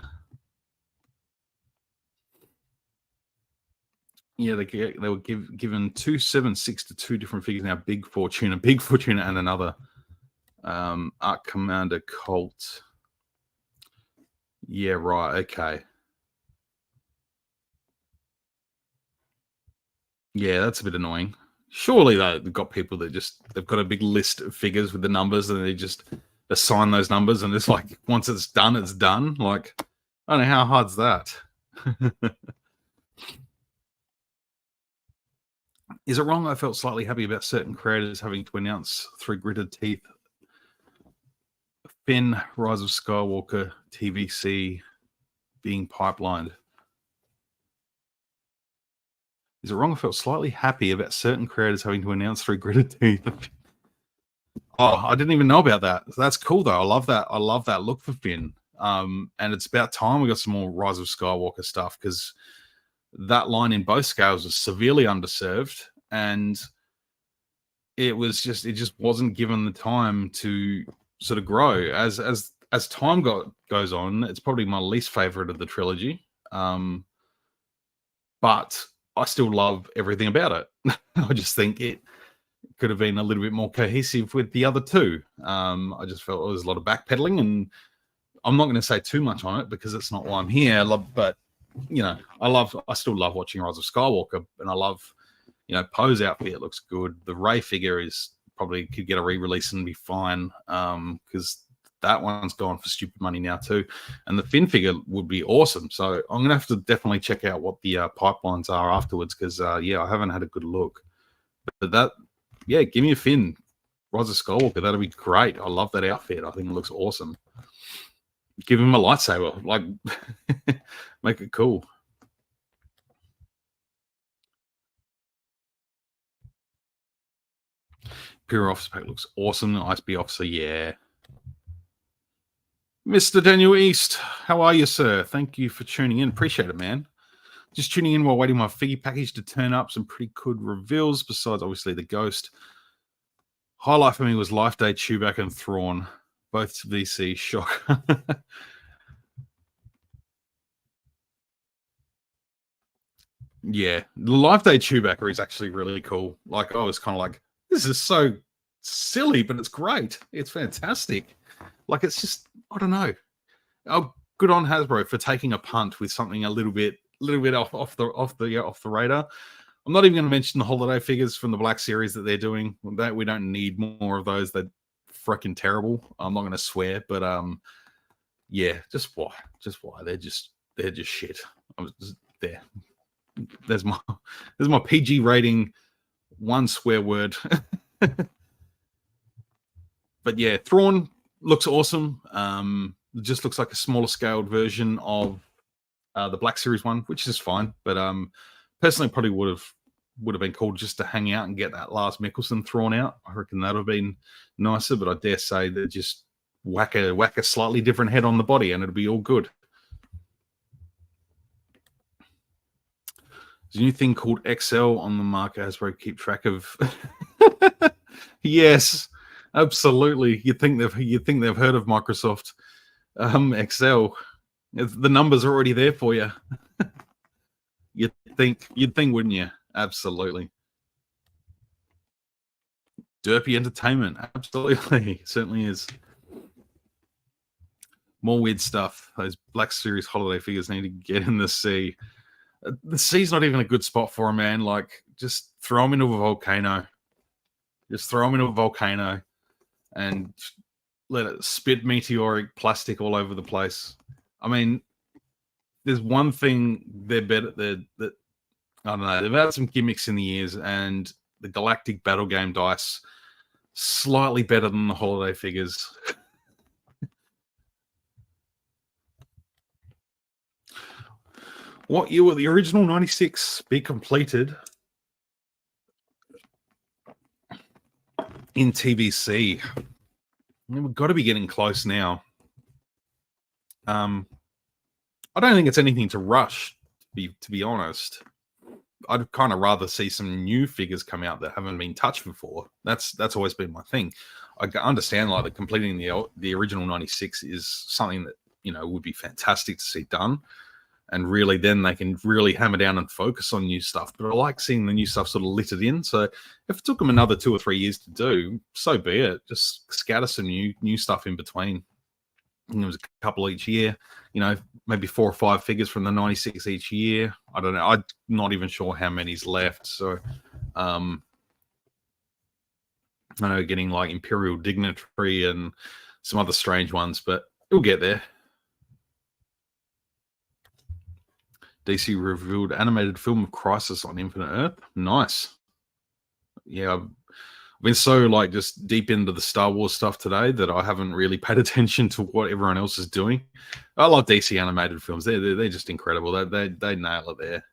Yeah, they were given 276 to 2 different figures now. Big Fortuna, and another Arc Commander Colt. Yeah, right. Okay. Yeah, that's a bit annoying. Surely they've got people that they've got a big list of figures with the numbers, and they just assign those numbers, and it's like once it's done, it's done. Like, I don't know how hard's that. Is it wrong? I felt slightly happy about certain creators having to announce through gritted teeth Finn, Rise of Skywalker, TVC being pipelined. Is it wrong? I felt slightly happy about certain creators having to announce through gritted teeth. Oh, I didn't even know about that. That's cool though. I love that. I love that look for Finn. And it's about time we got some more Rise of Skywalker stuff, because that line in both scales was severely underserved, and it just wasn't given the time to sort of grow. As time goes on, it's probably my least favorite of the trilogy. But I still love everything about it. I just think it could have been a little bit more cohesive with the other two. I just felt there was a lot of backpedaling, and I'm not going to say too much on it because it's not why I'm here. But I still love watching Rise of Skywalker, and I love, Poe's outfit looks good. The Rey figure is probably could get a re-release and be fine, because that one's gone for stupid money now too, and the Finn figure would be awesome. So I'm gonna have to definitely check out what the pipelines are afterwards, because I haven't had a good look. But give me a Finn, Rise of Skywalker. That'll be great. I love that outfit. I think it looks awesome. Give him a lightsaber, like make it cool. Pure Officer pack looks awesome. The ISB officer, yeah. Mr. Daniel East, how are you, sir? Thank you for tuning in. Appreciate it, man. Just tuning in while waiting my figgy package to turn up. Some pretty good reveals, besides obviously the Ghost. Highlight for me was Life Day, Chewbacca, and Thrawn. Both VC shock. Yeah, the Life Day Chewbacca is actually really cool. Like, I was kind of like, this is so silly, but it's great. It's fantastic. Like, it's just, I don't know. Oh, good on Hasbro for taking a punt with something a little bit off the radar. I'm not even going to mention the holiday figures from the Black Series that they're doing. That we don't need more of those. They're freaking terrible. I'm not going to swear, but yeah, just why? They're just shit. I was just there. There's my PG rating. One swear word. But yeah, Thrawn looks awesome. It just looks like a smaller scaled version of the Black Series one, which is fine. But personally, probably would have been cool just to hang out and get that last Mickelson Thrawn out. I reckon that would have been nicer. But I dare say that just whack a slightly different head on the body, and it'll be all good. There's a new thing called XL on the market. Hasbro keep track of. Yes, absolutely. You'd think they've heard of Microsoft Excel. The numbers are already there for you. You'd think, wouldn't you? Absolutely. Derpy Entertainment, absolutely, certainly is. More weird stuff. Those Black Series holiday figures need to get in the sea. The sea's not even a good spot for them, man. Like, just throw them into a volcano. Just throw them into a volcano and let it spit meteoric plastic all over the place. I mean, there's one thing they're better. That I don't know. They've had some gimmicks in the years, and the Galactic Battle Game dice slightly better than the holiday figures. What year will the original 96 be completed in TBC? I mean, we've got to be getting close now. I don't think it's anything to rush, to be honest. I'd kind of rather see some new figures come out that haven't been touched before. That's always been my thing. I understand like that completing the original 96 is something that, you know, would be fantastic to see done. And really, then they can really hammer down and focus on new stuff. But I like seeing the new stuff sort of littered in. So if it took them another 2 or 3 years to do, so be it. Just scatter some new stuff in between. And there was a couple each year, you know, maybe 4 or 5 figures from the 96 each year. I don't know. I'm not even sure how many's left. So I know getting like Imperial Dignitary and some other strange ones, but it'll get there. DC revealed animated film of Crisis on Infinite Earth. Nice. Yeah, I've been so like just deep into the Star Wars stuff today that I haven't really paid attention to what everyone else is doing. I love DC animated films. They're just incredible. They nail it there.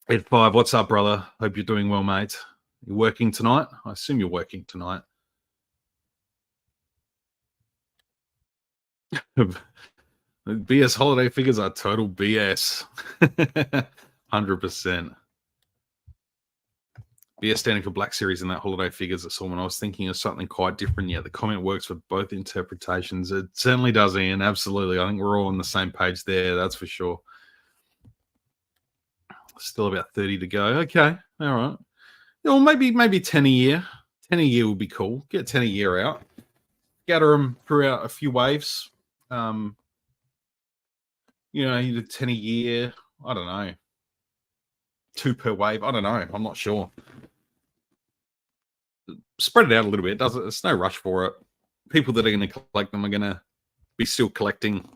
Ed 5, what's up, brother? Hope you're doing well, mate. You working tonight? I assume you're working tonight. BS holiday figures are total BS. 100%. BS standing for Black Series in that holiday figures I saw when I was thinking of something quite different. Yeah, the comment works for both interpretations. It certainly does, Ian. Absolutely. I think we're all on the same page there. That's for sure. Still about 30 to go. Okay. All right. Well, maybe 10 a year. 10 a year would be cool. Get 10 a year out. Gather them throughout a few waves. You know, you did 10 a year. I don't know. 2 per wave. I don't know. I'm not sure. Spread it out a little bit. There's no rush for it. People that are going to collect them are going to be still collecting,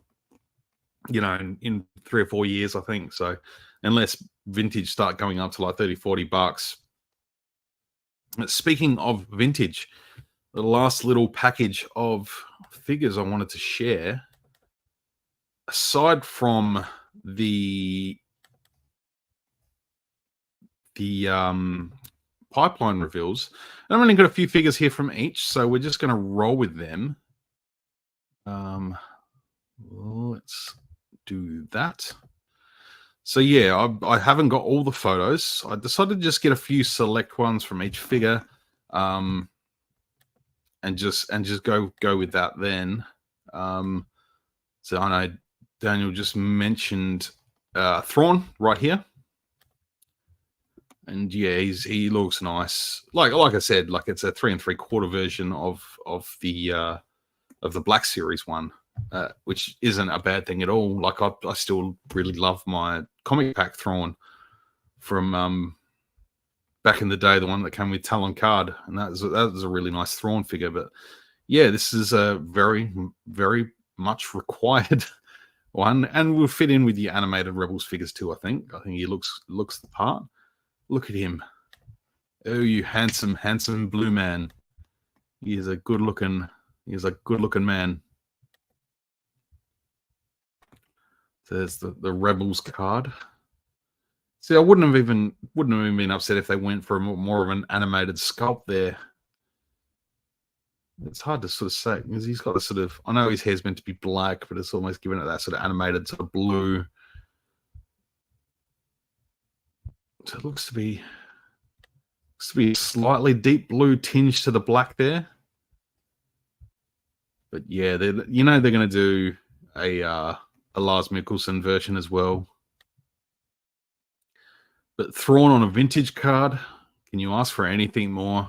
you know, in 3 or 4 years, I think. So unless vintage start going up to like 30, 40 bucks. Speaking of vintage, the last little package of figures I wanted to share, aside from the pipeline reveals, I've only got a few figures here from each, so we're just going to roll with them. Let's do that. So yeah, I haven't got all the photos. I decided to just get a few select ones from each figure, and just go with that then. So I know Daniel just mentioned Thrawn right here, and yeah, he looks nice. Like I said, like it's a 3 3/4 version of the Black Series one, which isn't a bad thing at all. Like I still really love my comic pack Thrawn from back in the day, the one that came with Talon Card, and that was a really nice Thrawn figure. But yeah, this is a very much required one, and will fit in with the animated Rebels figures too. I think he looks the part. Look at him. Oh, you handsome blue man. He is a good looking man. There's the Rebels card. See, I wouldn't have even been upset if they went for more of an animated sculpt there. It's hard to sort of say because he's got a sort of, I know his hair's meant to be black, but it's almost given it that sort of animated sort of blue. So it looks to be a slightly deep blue tinge to the black there. But yeah, they're going to do a Lars Mikkelsen version as well. But Thrawn on a vintage card, can you ask for anything more?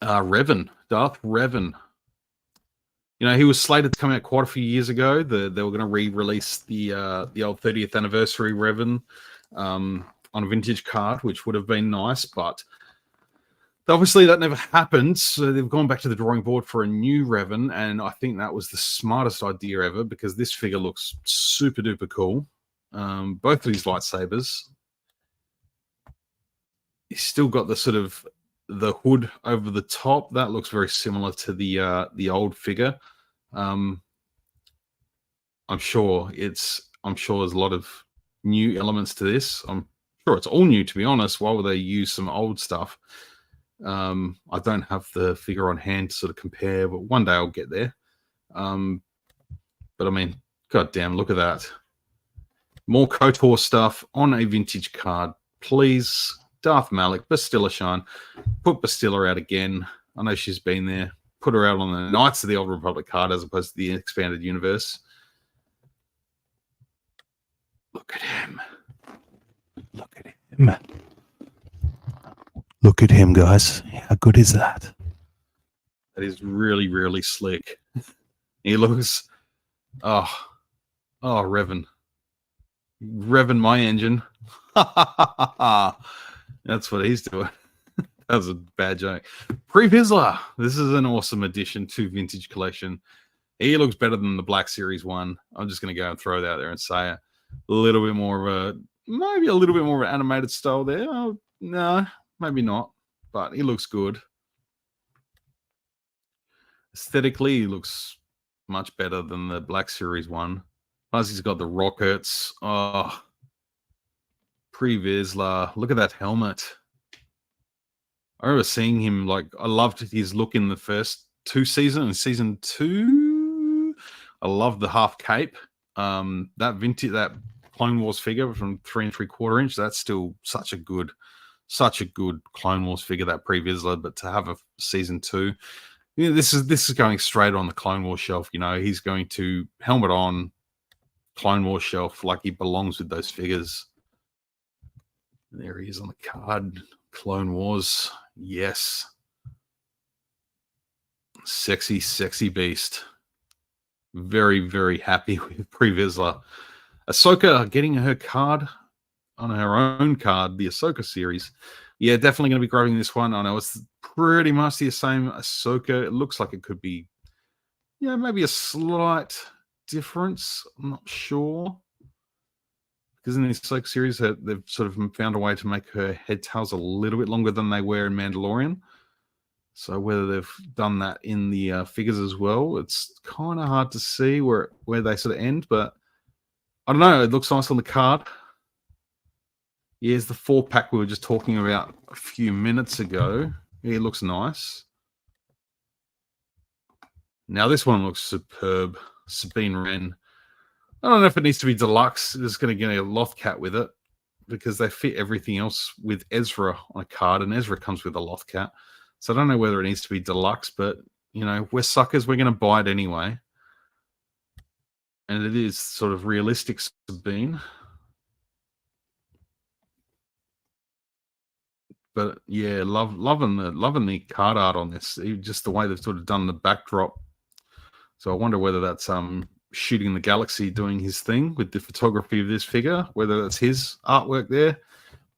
Revan, Darth Revan. You know, he was slated to come out quite a few years ago. They were going to re-release the old 30th anniversary Revan on a vintage card, which would have been nice, but obviously that never happened. So they've gone back to the drawing board for a new Revan, and I think that was the smartest idea ever because this figure looks super duper cool. Both of these lightsabers. He's still got the sort of the hood over the top. That looks very similar to the old figure. I'm sure there's a lot of new elements to this. I'm sure it's all new, to be honest. Why would they use some old stuff? I don't have the figure on hand to sort of compare, but one day I'll get there. But I mean, goddamn, look at that. More KOTOR stuff on a vintage card, please. Darth Malik, Bastilla Shine. Put Bastilla out again. I know she's been there. Put her out on the Knights of the Old Republic card as opposed to the expanded universe. Look at him. Look at him. Look at him, guys. How good is that? That is really, really slick. He looks... Oh, Revan. Revving my engine. That's what he's doing. That was a bad joke. Pre Vizsla. This is an awesome addition to Vintage Collection. He looks better than the Black Series one. I'm just going to go and throw it out there and say it. Maybe a little bit more of an animated style there. Oh, no, maybe not. But he looks good. Aesthetically, he looks much better than the Black Series one. Plus, he's got the rockets. Oh, Pre Vizsla. Look at that helmet. I remember seeing him, like, I loved his look in the first two seasons. In season 2, I loved the half cape. That Clone Wars figure from 3 3/4 inch, that's still such a good Clone Wars figure, that Pre Vizsla. But to have a season 2, you know, this is going straight on the Clone Wars shelf. You know, he's going to helmet on Clone Wars shelf like he belongs with those figures. There he is on the card. Clone Wars. Yes. Sexy, sexy beast. Very, very happy with Pre Vizsla. Ahsoka getting her card on her own card, the Ahsoka series. Yeah, definitely going to be grabbing this one. I know it's pretty much the same Ahsoka. It looks like it could be, yeah, maybe a slight difference. I'm not sure. Because in the Ahsoka series, they've sort of found a way to make her head tails a little bit longer than they were in Mandalorian. So whether they've done that in the figures as well, it's kind of hard to see where they sort of end. But I don't know. It looks nice on the card. Here's the 4-pack we were just talking about a few minutes ago. It looks nice. Now this one looks superb. Sabine Wren. I don't know if it needs to be deluxe. It's going to get a Lothcat with it because they fit everything else with Ezra on a card, and Ezra comes with a Lothcat. So I don't know whether it needs to be deluxe, but we're suckers. We're going to buy it anyway. And it is sort of realistic Sabine. But yeah, loving the card art on this. Just the way they've sort of done the backdrop. So I wonder whether that's Shooting the Galaxy doing his thing with the photography of this figure, whether that's his artwork there,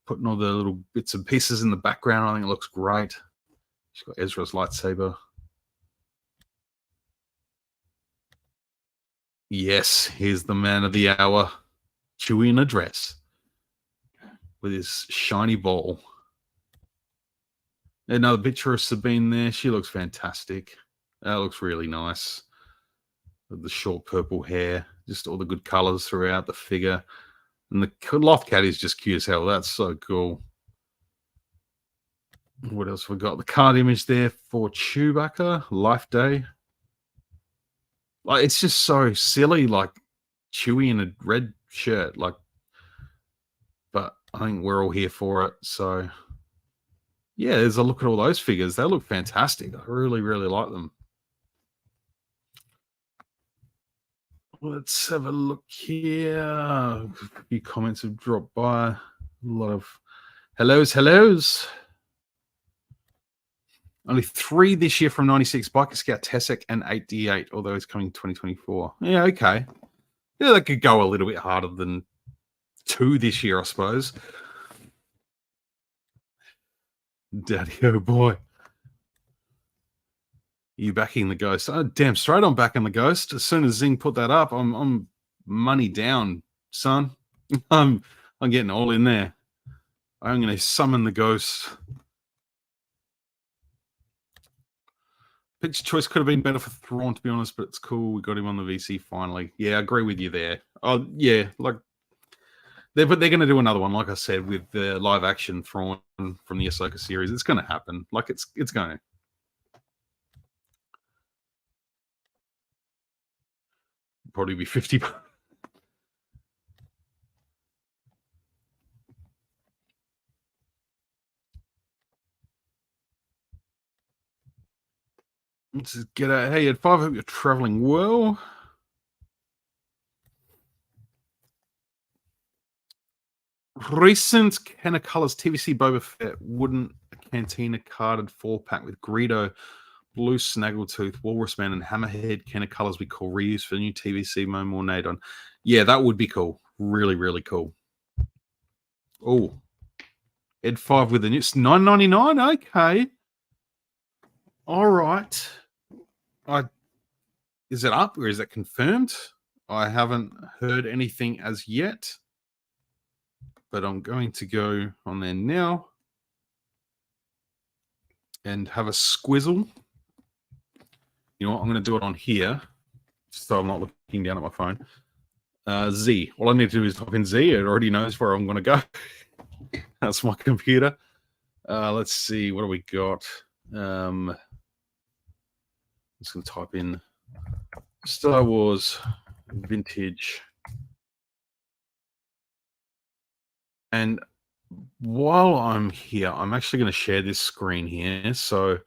putting all the little bits and pieces in the background. I think it looks great. She's got Ezra's lightsaber. Yes, here's the man of the hour, Chewie in a dress with his shiny ball. Another picture of Sabine there. She looks fantastic. That looks really nice. With the short purple hair, just all the good colors throughout the figure. And the Lothcat is just cute as hell. That's so cool. What else we got? The card image there for Chewbacca, Life Day. Like, it's just so silly, like Chewie in a red shirt. Like, but I think we're all here for it. So yeah, there's a look at all those figures. They look fantastic. I really, really like them. Let's have a look here. A few comments have dropped by. A lot of hellos. Only 3 this year from 96. Biker Scout Tessek and 88, although it's coming 2024. Yeah, okay. Yeah, that could go a little bit harder than 2 this year, I suppose. Daddy, oh boy. You backing the Ghost? Oh, damn straight I'm backing the Ghost. As soon as Zing put that up, I'm money down, son. I'm getting all in there. I'm going to summon the Ghost. Picture choice could have been better for Thrawn, to be honest, but it's cool. We got him on the VC finally. Yeah, I agree with you there. Oh, yeah, like they're going to do another one, like I said, with the live action Thrawn from the Ahsoka series. It's going to happen. Like it's going to. Probably be 50. Let's just get out. Hey, at 5, hope you're traveling well. Recent Kenner Colors TVC Boba Fett wooden cantina carded 4-pack with Greedo, Blue Snaggletooth, Walrus Man, and Hammerhead Kenner Colors we call reuse for the new TVC Momo Nadon. Yeah, that would be cool. Really, really cool. Oh, Ed 5 with the new $9.99. Okay. All right. Is it up or is it confirmed? I haven't heard anything as yet, but I'm going to go on there now and have a squizzle. You know what? I'm going to do it on here, so I'm not looking down at my phone. Z. All I need to do is type in Z. It already knows where I'm going to go. That's my computer. Let's see. What do we got? I'm just going to type in Star Wars Vintage. And while I'm here, I'm actually going to share this screen here. So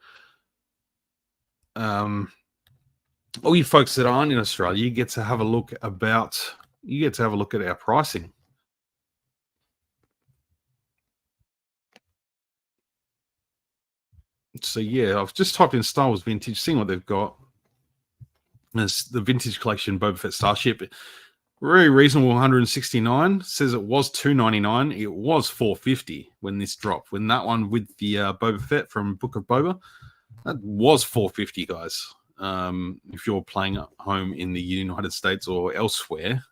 all you folks that aren't in Australia, you get to have a look at our pricing. So yeah, I've just typed in Star Wars Vintage, seeing what they've got. There's the Vintage Collection Boba Fett Starship. Very reasonable, 169. Says it was 299. It was 450 when this dropped. When that one with the Boba Fett from Book of Boba, that was 450, guys. If you're playing at home in the United States or elsewhere,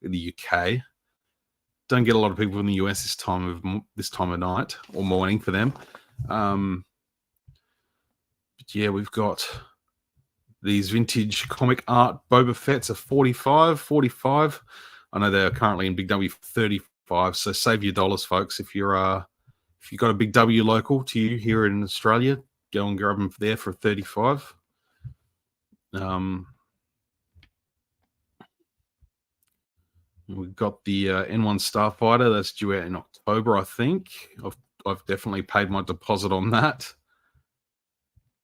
in the UK, don't get a lot of people in the US this time of night or morning for them. But yeah, we've got these vintage comic art Boba Fett's a 45. I know they're currently in Big W for 35. So save your dollars, folks. If you've got a Big W local to you here in Australia, go and grab them there for 35. We've got the N1 Starfighter that's due out in October, I think. I've definitely paid my deposit on that.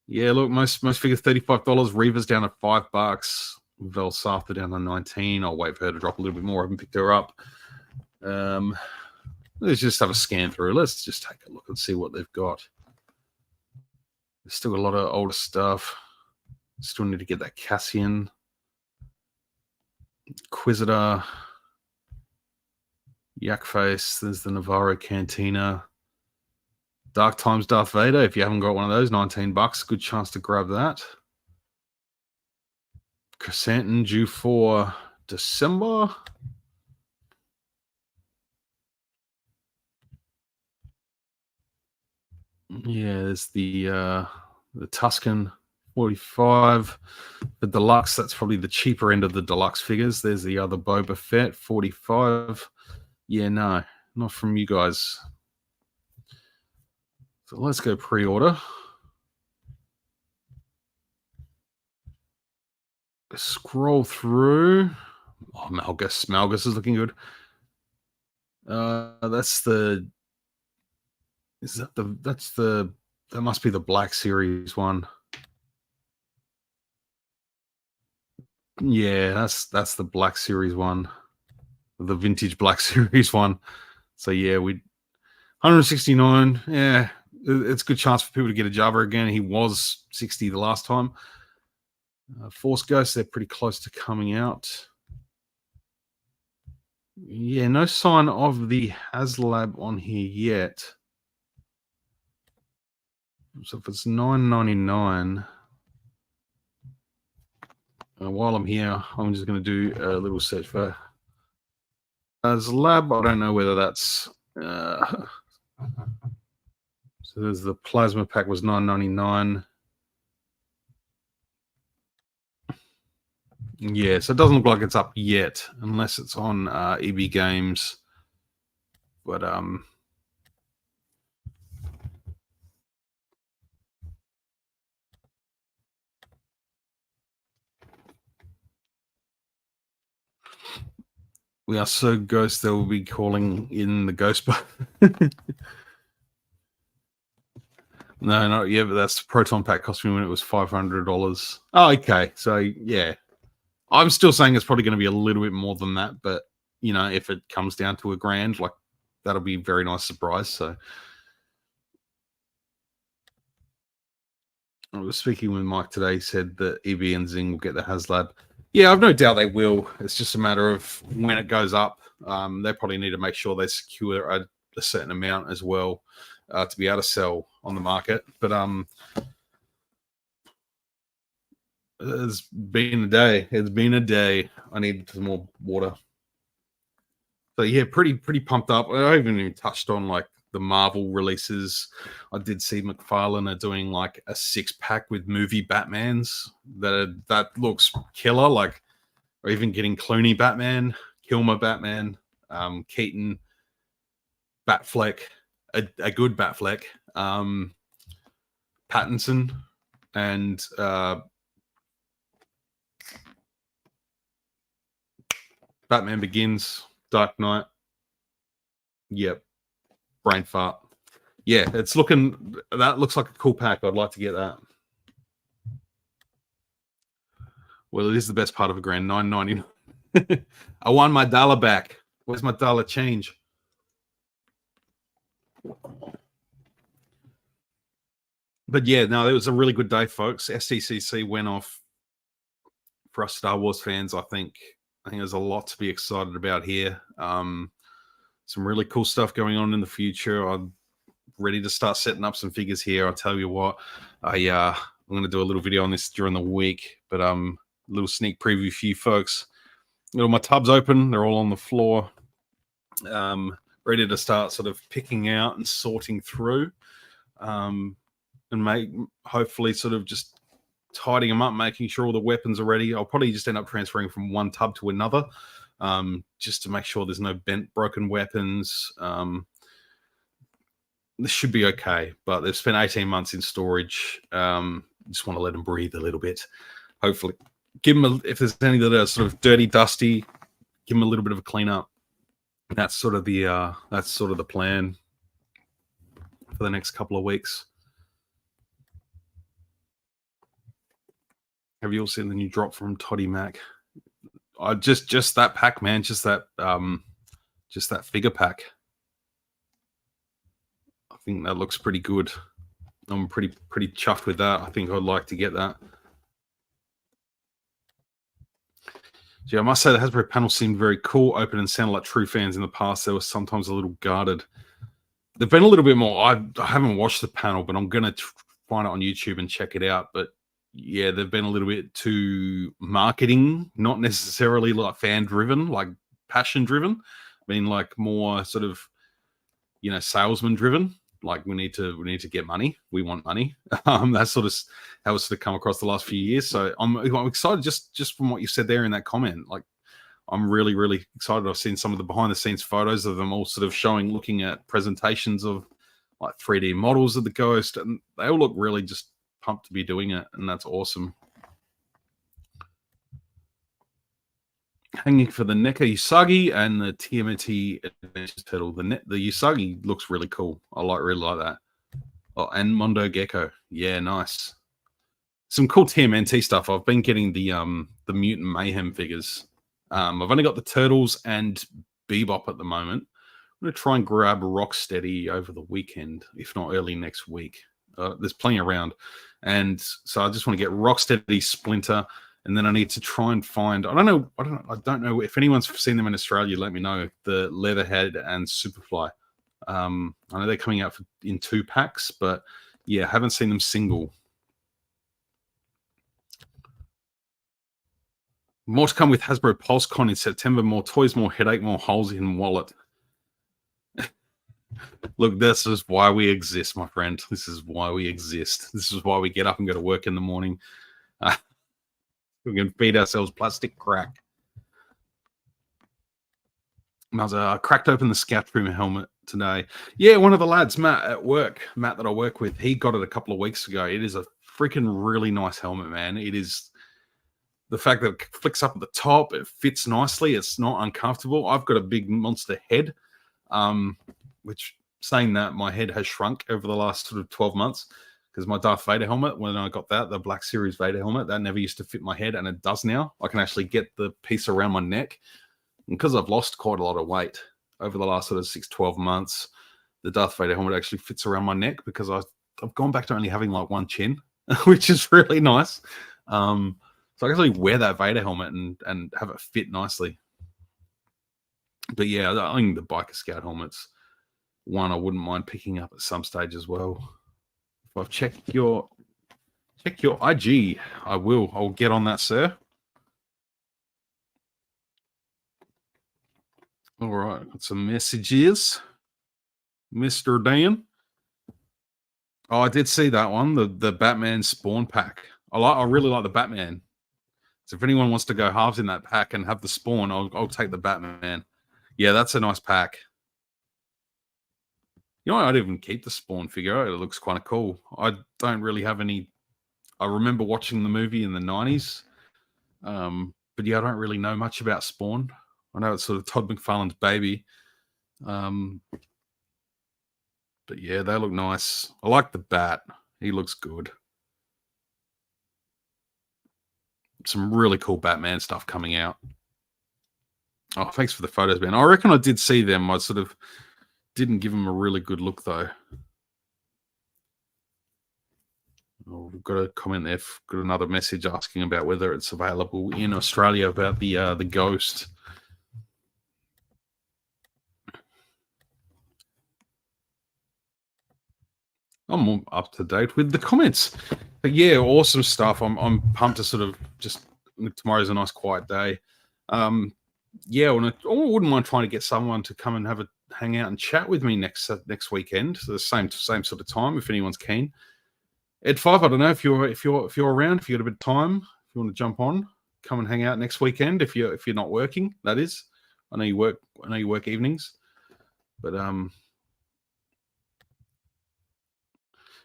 Yeah, look, most figures $35. Reva's down at $5. Velsatha down to 19. I'll wait for her to drop a little bit more. I haven't picked her up. Let's just have a scan through. Let's just take a look and see what they've got. There's still a lot of older stuff. Still need to get that Cassian. Inquisitor. Yakface. There's the Navarro Cantina. Dark Times Darth Vader. If you haven't got one of those, $19. Good chance to grab that. Chrysanthemum due for December. Yeah, there's the Tuscan 45. The deluxe, that's probably the cheaper end of the deluxe figures. There's the other Boba Fett 45. Yeah, no, not from you guys. So let's go pre-order. Scroll through. Oh, Malgus. Malgus is looking good. That's the. Is that the? That's the. That must be the Black Series one. Yeah, that's the Black Series one, the vintage Black Series one. So yeah, 169. Yeah, it's a good chance for people to get a Java again. He was 60 the last time. Force Ghosts, they're pretty close to coming out. Yeah, no sign of the HasLab on here yet. So if it's $9.99, while I'm here, I'm just going to do a little search for HasLab. I don't know whether that's. So there's the plasma pack was $9.99. Yeah, so it doesn't look like it's up yet, unless it's on EB Games. But we are so ghost they will be calling in the ghost. No, not yet, but that's the Proton Pack cost me when it was $500. Oh, okay. So yeah. I'm still saying it's probably going to be a little bit more than that, but you know, if it comes down to $1,000, like that'll be a very nice surprise. So I was speaking with Mike today. He said that EB and Zing will get the HasLab. Yeah, I've no doubt they will. It's just a matter of when it goes up. They probably need to make sure they secure a certain amount as well to be able to sell on the market. But it's been a day. It's been a day. I need some more water. So yeah, pretty pumped up. I haven't even touched on like the Marvel releases. I did see McFarlane are doing like a 6-pack with movie Batmans that looks killer. Like, or even getting Clooney Batman, Kilmer Batman, Keaton Batfleck, a good Batfleck, Pattinson, and Batman Begins, Dark Knight. Yep. Brain fart. Yeah, it's looking. That looks like a cool pack. I'd like to get that. Well, it is the best part of $1,000. $9.99. I won my dollar back. Where's my dollar change? But yeah, no, it was a really good day, folks. SDCC went off for us Star Wars fans. I think there's a lot to be excited about here. Some really cool stuff going on in the future. I'm ready to start setting up some figures here. I'll tell you what, I'm going to do a little video on this during the week, but a little sneak preview for you folks. My tub's open. They're all on the floor. Ready to start sort of picking out and sorting through and hopefully sort of just tidying them up, making sure all the weapons are ready. I'll probably just end up transferring from one tub to another. Just to make sure there's no bent, broken weapons. This should be okay, but they've spent 18 months in storage. Just want to let them breathe a little bit. hopefully. Give them if there's any that are sort of dirty, dusty, give them a little bit of a clean up. That's sort of the plan for the next couple of weeks. Have you all seen the new drop from Toddy Mac? Just that pack, man. Just that figure pack. I think that looks pretty good. I'm pretty chuffed with that. I think I'd like to get that. Yeah, I must say the Hasbro panel seemed very cool, open, and sounded like true fans. In the past, they were sometimes a little guarded. They've been a little bit more. I haven't watched the panel, but I'm going to find it on YouTube and check it out. But yeah, they've been a little bit too marketing, not necessarily like fan driven, like passion driven. I mean, like more sort of, salesman driven. Like we need to get money. We want money. That's sort of how it's sort of come across the last few years. So I'm excited just from what you said there in that comment. Like I'm really, really excited. I've seen some of the behind the scenes photos of them all sort of looking at presentations of like 3D models of the Ghost, and they all look really just pumped to be doing it, and that's awesome. Hanging for the NECA Usagi and the TMNT Adventures Turtle. The Usagi looks really cool. I really like that. Oh, and Mondo Gecko. Yeah, nice. Some cool TMNT stuff. I've been getting the Mutant Mayhem figures. I've only got the Turtles and Bebop at the moment. I'm going to try and grab Rocksteady over the weekend, if not early next week. There's plenty around. And so I just want to get Rocksteady, Splinter, and then I need to try and find. I don't know if anyone's seen them in Australia. Let me know. The Leatherhead and Superfly. I know they're coming out in 2 packs, but yeah, haven't seen them single. More to come with Hasbro PulseCon in September. More toys, more headache, more holes in wallet. Look, this is why we exist, my friend. This is why we exist. This is why we get up and go to work in the morning. We can feed ourselves plastic crack. I cracked open the Scout Trooper helmet today. Yeah, one of the lads, Matt, at work, that I work with, he got it a couple of weeks ago. It is a freaking really nice helmet, man. It is the fact that it flicks up at the top. It fits nicely. It's not uncomfortable. I've got a big monster head, which saying that my head has shrunk over the last sort of 12 months. Because my Darth Vader helmet, when I got the Black Series Vader helmet, that never used to fit my head, and it does now. I can actually get the piece around my neck. And because I've lost quite a lot of weight over the last sort of 12 months, the Darth Vader helmet actually fits around my neck because I've gone back to only having like one chin, which is really nice. So I can actually wear that Vader helmet and have it fit nicely. But yeah, I think the Biker Scout helmet's one I wouldn't mind picking up at some stage as well. If I've checked your IG, I will. I'll get on that, sir. All right, got some messages, Mr. Dan. Oh, I did see that one, the Batman Spawn pack. I really like the Batman. So if anyone wants to go halves in that pack and have the Spawn, I'll take the Batman. Yeah, that's a nice pack. You know, I'd even keep the Spawn figure. It looks kind of cool. I don't really have any. I remember watching the movie in the 90s. But yeah, I don't really know much about Spawn. I know it's sort of Todd McFarlane's baby. But yeah, they look nice. I like the Bat. He looks good. Some really cool Batman stuff coming out. Oh, thanks for the photos, man. I reckon I did see them. I sort of didn't give them a really good look, though. Oh, we've got a comment there. Got another message asking about whether it's available in Australia about the Ghost. I'm more up to date with the comments. But yeah, awesome stuff. I'm pumped to sort of just tomorrow's a nice quiet day. Yeah, I wouldn't mind trying to get someone to come and have a hang out and chat with me next weekend. So the same sort of time if anyone's keen. Ed 5, I don't know if you're around, if you got a bit of time, if you want to jump on, come and hang out next weekend if you're not working, that is. I know you work evenings. But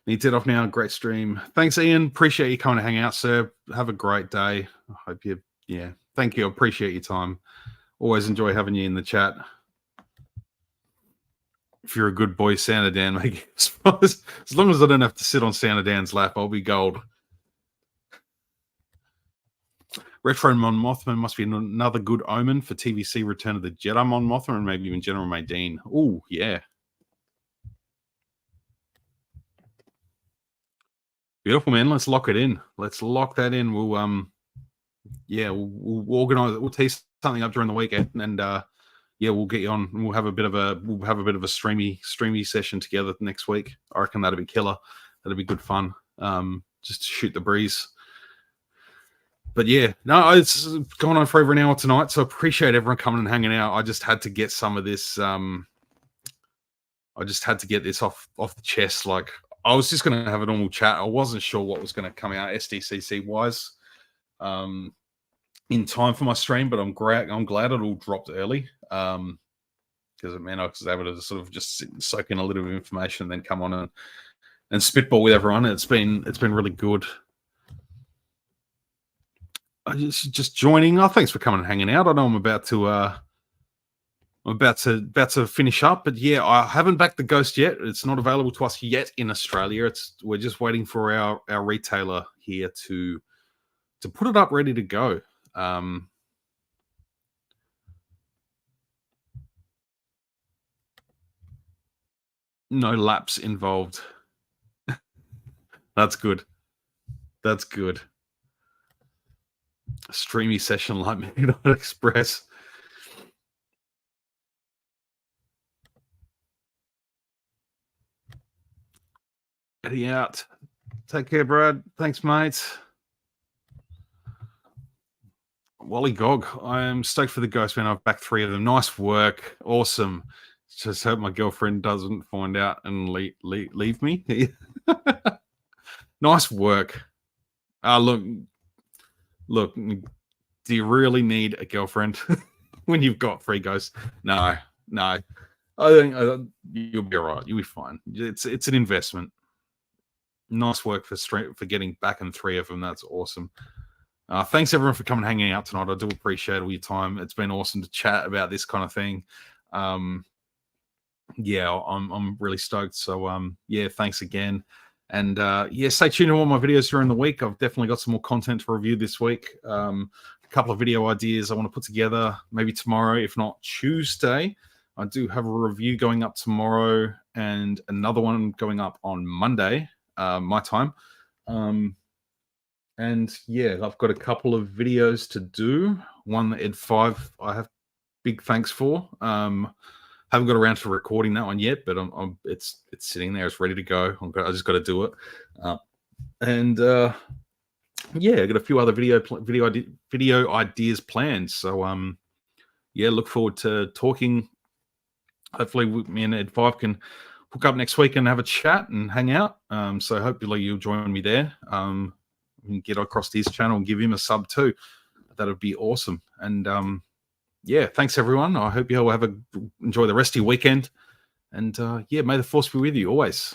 Needs it off now. Great stream. Thanks, Ian. Appreciate you coming to hang out, sir. Have a great day. I hope you, yeah. Thank you. I appreciate your time. Always enjoy having you in the chat. If you're a good boy, Santa Dan, make as long as I don't have to sit on Santa Dan's lap, I'll be gold. Retro Mon Mothma must be another good omen for TVC Return of the Jedi Mon Mothma, and maybe even General Maydeen. Oh, yeah. Beautiful, man. Let's lock it in. Let's lock that in. We'll we'll organize it. We'll tease something up during the weekend, and we'll get you on. And we'll have a bit of a streamy session together next week. I reckon that'll be killer. That'll be good fun. Just to shoot the breeze. But yeah, no, it's gone on for over an hour tonight, so I appreciate everyone coming and hanging out. I just had to get some of this. I just had to get this off the chest. Like, I was just going to have a normal chat. I wasn't sure what was going to come out SDCC wise in time for my stream, but I'm glad it all dropped early because it meant I was able to sort of just soak in a little bit of information and then come on and spitball with everyone. It's been really good. I just joining. Oh, thanks for coming and hanging out. I know I'm about to finish up, but yeah, I haven't backed the Ghost yet. It's not available to us yet in Australia. We're just waiting for our retailer here to put it up ready to go. No laps involved. That's good. That's good. A streamy session like Midnight Express. Getting out. Take care, Brad. Thanks, mate. Wally Gog. I am stoked for the Ghost, man. I've backed 3 of them. Nice work. Awesome. Just hope my girlfriend doesn't find out and leave me. Nice work. Look, do you really need a girlfriend when you've got 3 ghosts? No. I think you'll be all right. You'll be fine. It's an investment. Nice work for getting back in 3 of them. That's awesome. Thanks everyone for coming and hanging out tonight. I do appreciate all your time. It's been awesome to chat about this kind of thing. I'm really stoked. So thanks again. And stay tuned to all my videos during the week. I've definitely got some more content to review this week. A couple of video ideas I want to put together, maybe tomorrow, if not Tuesday. I do have a review going up tomorrow and another one going up on Monday, my time. I've got a couple of videos to do. One, Ed 5, I have big thanks for. Haven't got around to recording that one yet, but it's sitting there. It's ready to go. I just got to do it. I got a few other video ideas planned. So look forward to talking. Hopefully, me and Ed 5 can hook up next week and have a chat and hang out. So hopefully you'll join me there. And get across to his channel and give him a sub too. That would be awesome. And thanks everyone. I hope you all enjoy the rest of your weekend. And may the force be with you always.